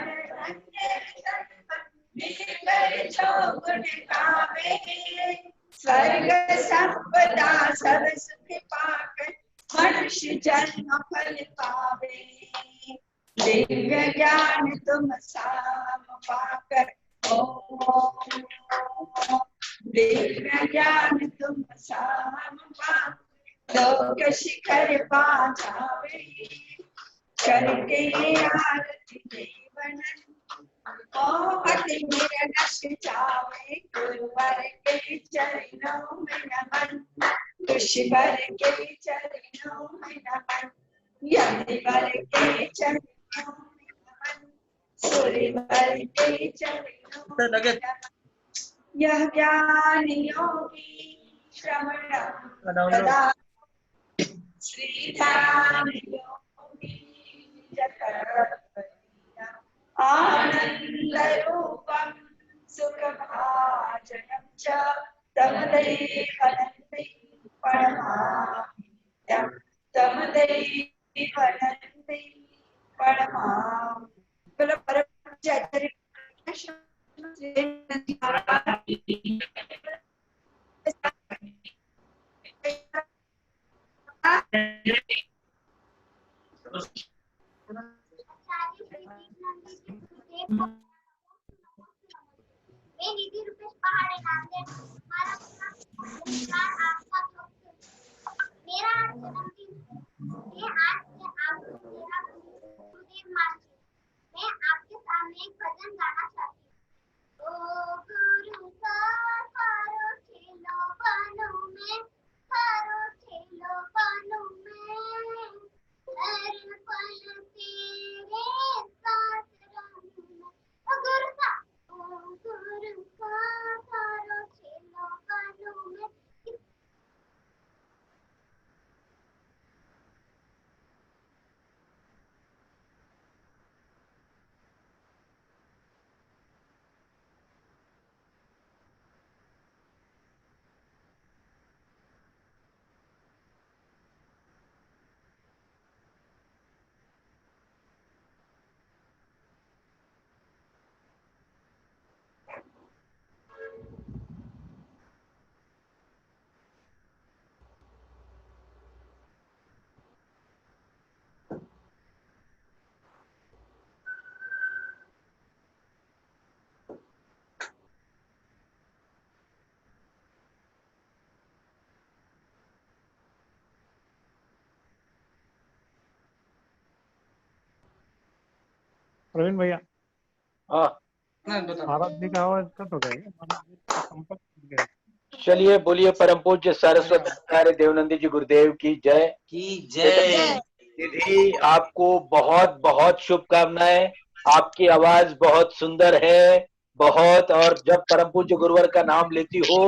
धन्य जो गुण गावे, स्वर्ग संपदा सब सुख पाकर मनुष्य जन्म फल पावे। दिव्य ज्ञान तुम साम पाकर दिव्य ज्ञान तुम साम पाकर लोक शिखर पा जावे। करके आरती देवन अति मेरा नश जावे। गुरुवर के चरणों में नमन, ऋषिवर के चरणों में नमन, यतिवर के चरणों में नमन, सूर्यवर के चरणों में नमन। यह ज्ञान योगी श्रवणं तदा श्रीधाम आनन्दरूपं सुखभाजनं च तमदैवनन्दै परमां तमदैवनन्दै परमां मैं आपके सामने एक भजन गाना चाहती हूँ। ओ गुरु सारो खेलो बनो में, सारो खेलो बनो में, हर पल तेरे साथ रहूं मैं। ओ गुरु सारो खेलो बनो में। प्रवीण भैया, हाँ महाराज जी का आवाज कट हो गया, महाराज जी का संपर्क टूट गया। चलिए बोलिए परम पूज्य सारस्वत आचार्य देवनंदी जी गुरुदेव की जय। दीदी आपको बहुत बहुत शुभकामनाएं। आपकी आवाज बहुत सुंदर है, बहुत, और जब परम पूज्य गुरुवर का नाम लेती हो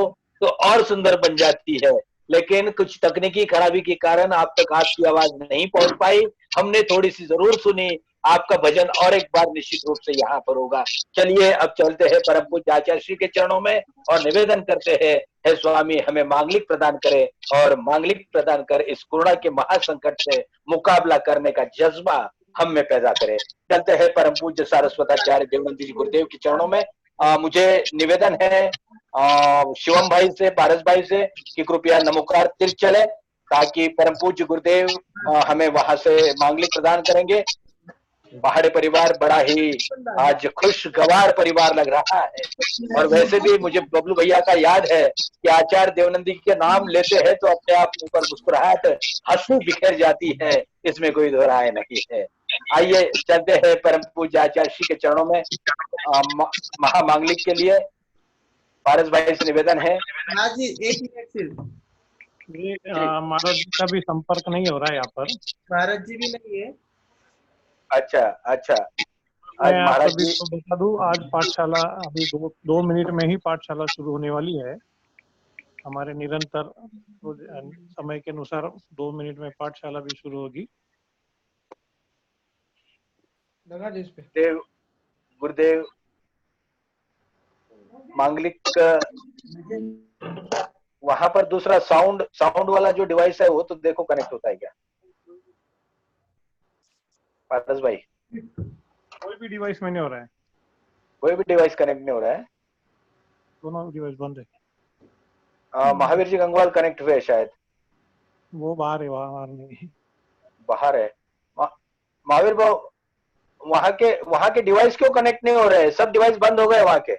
तो और सुंदर बन जाती है। लेकिन कुछ तकनीकी खराबी के कारण आप तक आपकी आवाज नहीं पहुंच पाई। हमने थोड़ी सी जरूर सुनी। आपका भजन और एक बार निश्चित रूप से यहाँ पर होगा। चलिए अब चलते हैं परम पूज्य आचार्य श्री के चरणों में और निवेदन करते हैं, हे स्वामी हमें मांगलिक प्रदान करे और मांगलिक प्रदान कर इस कोरोना के महासंकट से मुकाबला करने का जज्बा हम में पैदा करे। चलते हैं परम पूज्य सारस्वताचार्य देवनंदी जी गुरुदेव के चरणों में। मुझे निवेदन है शिवम भाई से, पारस भाई से कि कृपया नमोकार तीर्थ चले ताकि परम पूज्य गुरुदेव हमें वहां से मांगलिक प्रदान करेंगे। पहाड़ी परिवार बड़ा ही आज खुशगवार परिवार लग रहा है। और वैसे भी मुझे बबलू भैया का याद है कि आचार्य देवनंदी के नाम लेते हैं तो अपने आप ऊपर मुस्कुराहट हंसी बिखर जाती है, इसमें कोई दो राय नहीं है। आइए चलते हैं परम पूज्य आचार्य श्री के चरणों में महामांगलिक के लिए। पारस भाई से निवेदन है। हाँ जी, एक मिनट सिर्फ। ये महाराज जी का भी संपर्क नहीं हो रहा है यहाँ पर। महाराज जी भी नहीं है। अच्छा अच्छा, आज मैं आप महाराज सभी जी को बता दूं, आज पाठशाला अभी दो मिनट में ही पाठशाला शुरू होने वाली है। हमारे निरंतर समय के अनुसार 2 मिनट में पाठशाला भी शुरू होगी। देव गुरुदेव मांगलिक वहां पर दूसरा साउंड वाला जो डिवाइस है वो तो देखो कनेक्ट होता है क्या पारस भाई? कोई भी डिवाइस में नहीं हो रहा है। कोई भी डिवाइस कनेक्ट नहीं हो रहा है। दोनों डिवाइस बंद है। महावीर जी गंगवाल कनेक्ट हुए शायद। वो बाहर है, बाहर नहीं, बाहर है। महावीर भाव वहां के डिवाइस क्यों कनेक्ट नहीं हो रहे हैं? सब डिवाइस बंद हो गए वहां के।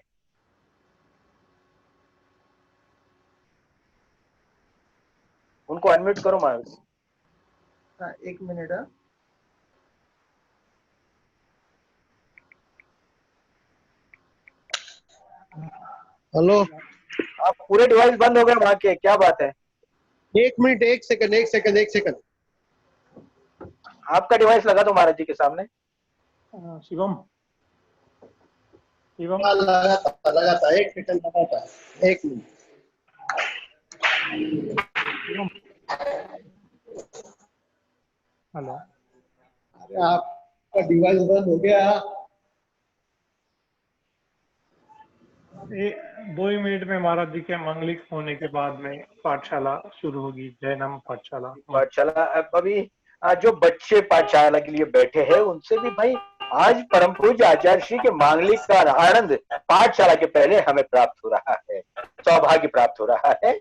उनको अनम्यूट करो महावीर। हाँ, एक मिनट। हेलो, आप पूरे डिवाइस बंद हो गए वहां के, क्या बात है? 1 मिनट, 1 सेकंड। आपका डिवाइस लगा दो महाराज जी के सामने। शिवम लगा था 1 सेकंड लगा था। 1 मिनट। हेलो, अरे आपका डिवाइस बंद हो गया। 2 ही मिनट में महाराज जी के मंगलिक होने के बाद में पाठशाला शुरू होगी, जैनम पाठशाला। पाठशाला अभी जो बच्चे पाठशाला के लिए बैठे हैं उनसे भी भाई आज परम पूज्य आचार्य श्री के मांगलिक का आनंद पाठशाला के पहले हमें प्राप्त हो रहा है, सौभाग्य प्राप्त हो रहा है।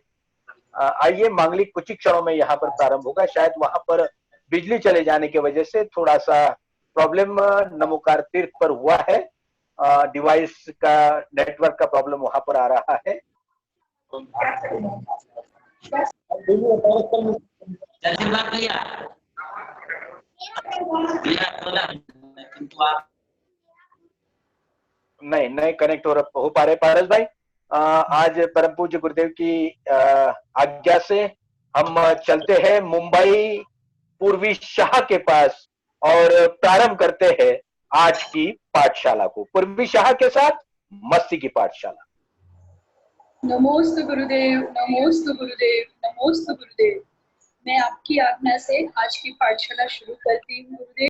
आइए, मांगलिक कुछ ही क्षणों में यहाँ पर प्रारंभ होगा। शायद वहां पर बिजली चले जाने की वजह से थोड़ा सा प्रॉब्लम नमोकार तीर्थ पर हुआ है, डिवाइस का नेटवर्क का प्रॉब्लम वहां पर आ रहा है। नहीं कनेक्ट हो पा रहे पारस भाई। आज परम पूज्य गुरुदेव की आज्ञा से हम चलते हैं मुंबई पूर्वी शाह के पास और प्रारंभ करते हैं आज की पाठशाला को। पूर्वी शाह के साथ मस्ती की पाठशाला। नमोस्तु गुरुदेव, नमोस्तु गुरुदेव, नमोस्तु गुरुदेव। मैं आपकी आज्ञा से आज की पाठशाला शुरू करती हूँ गुरुदेव।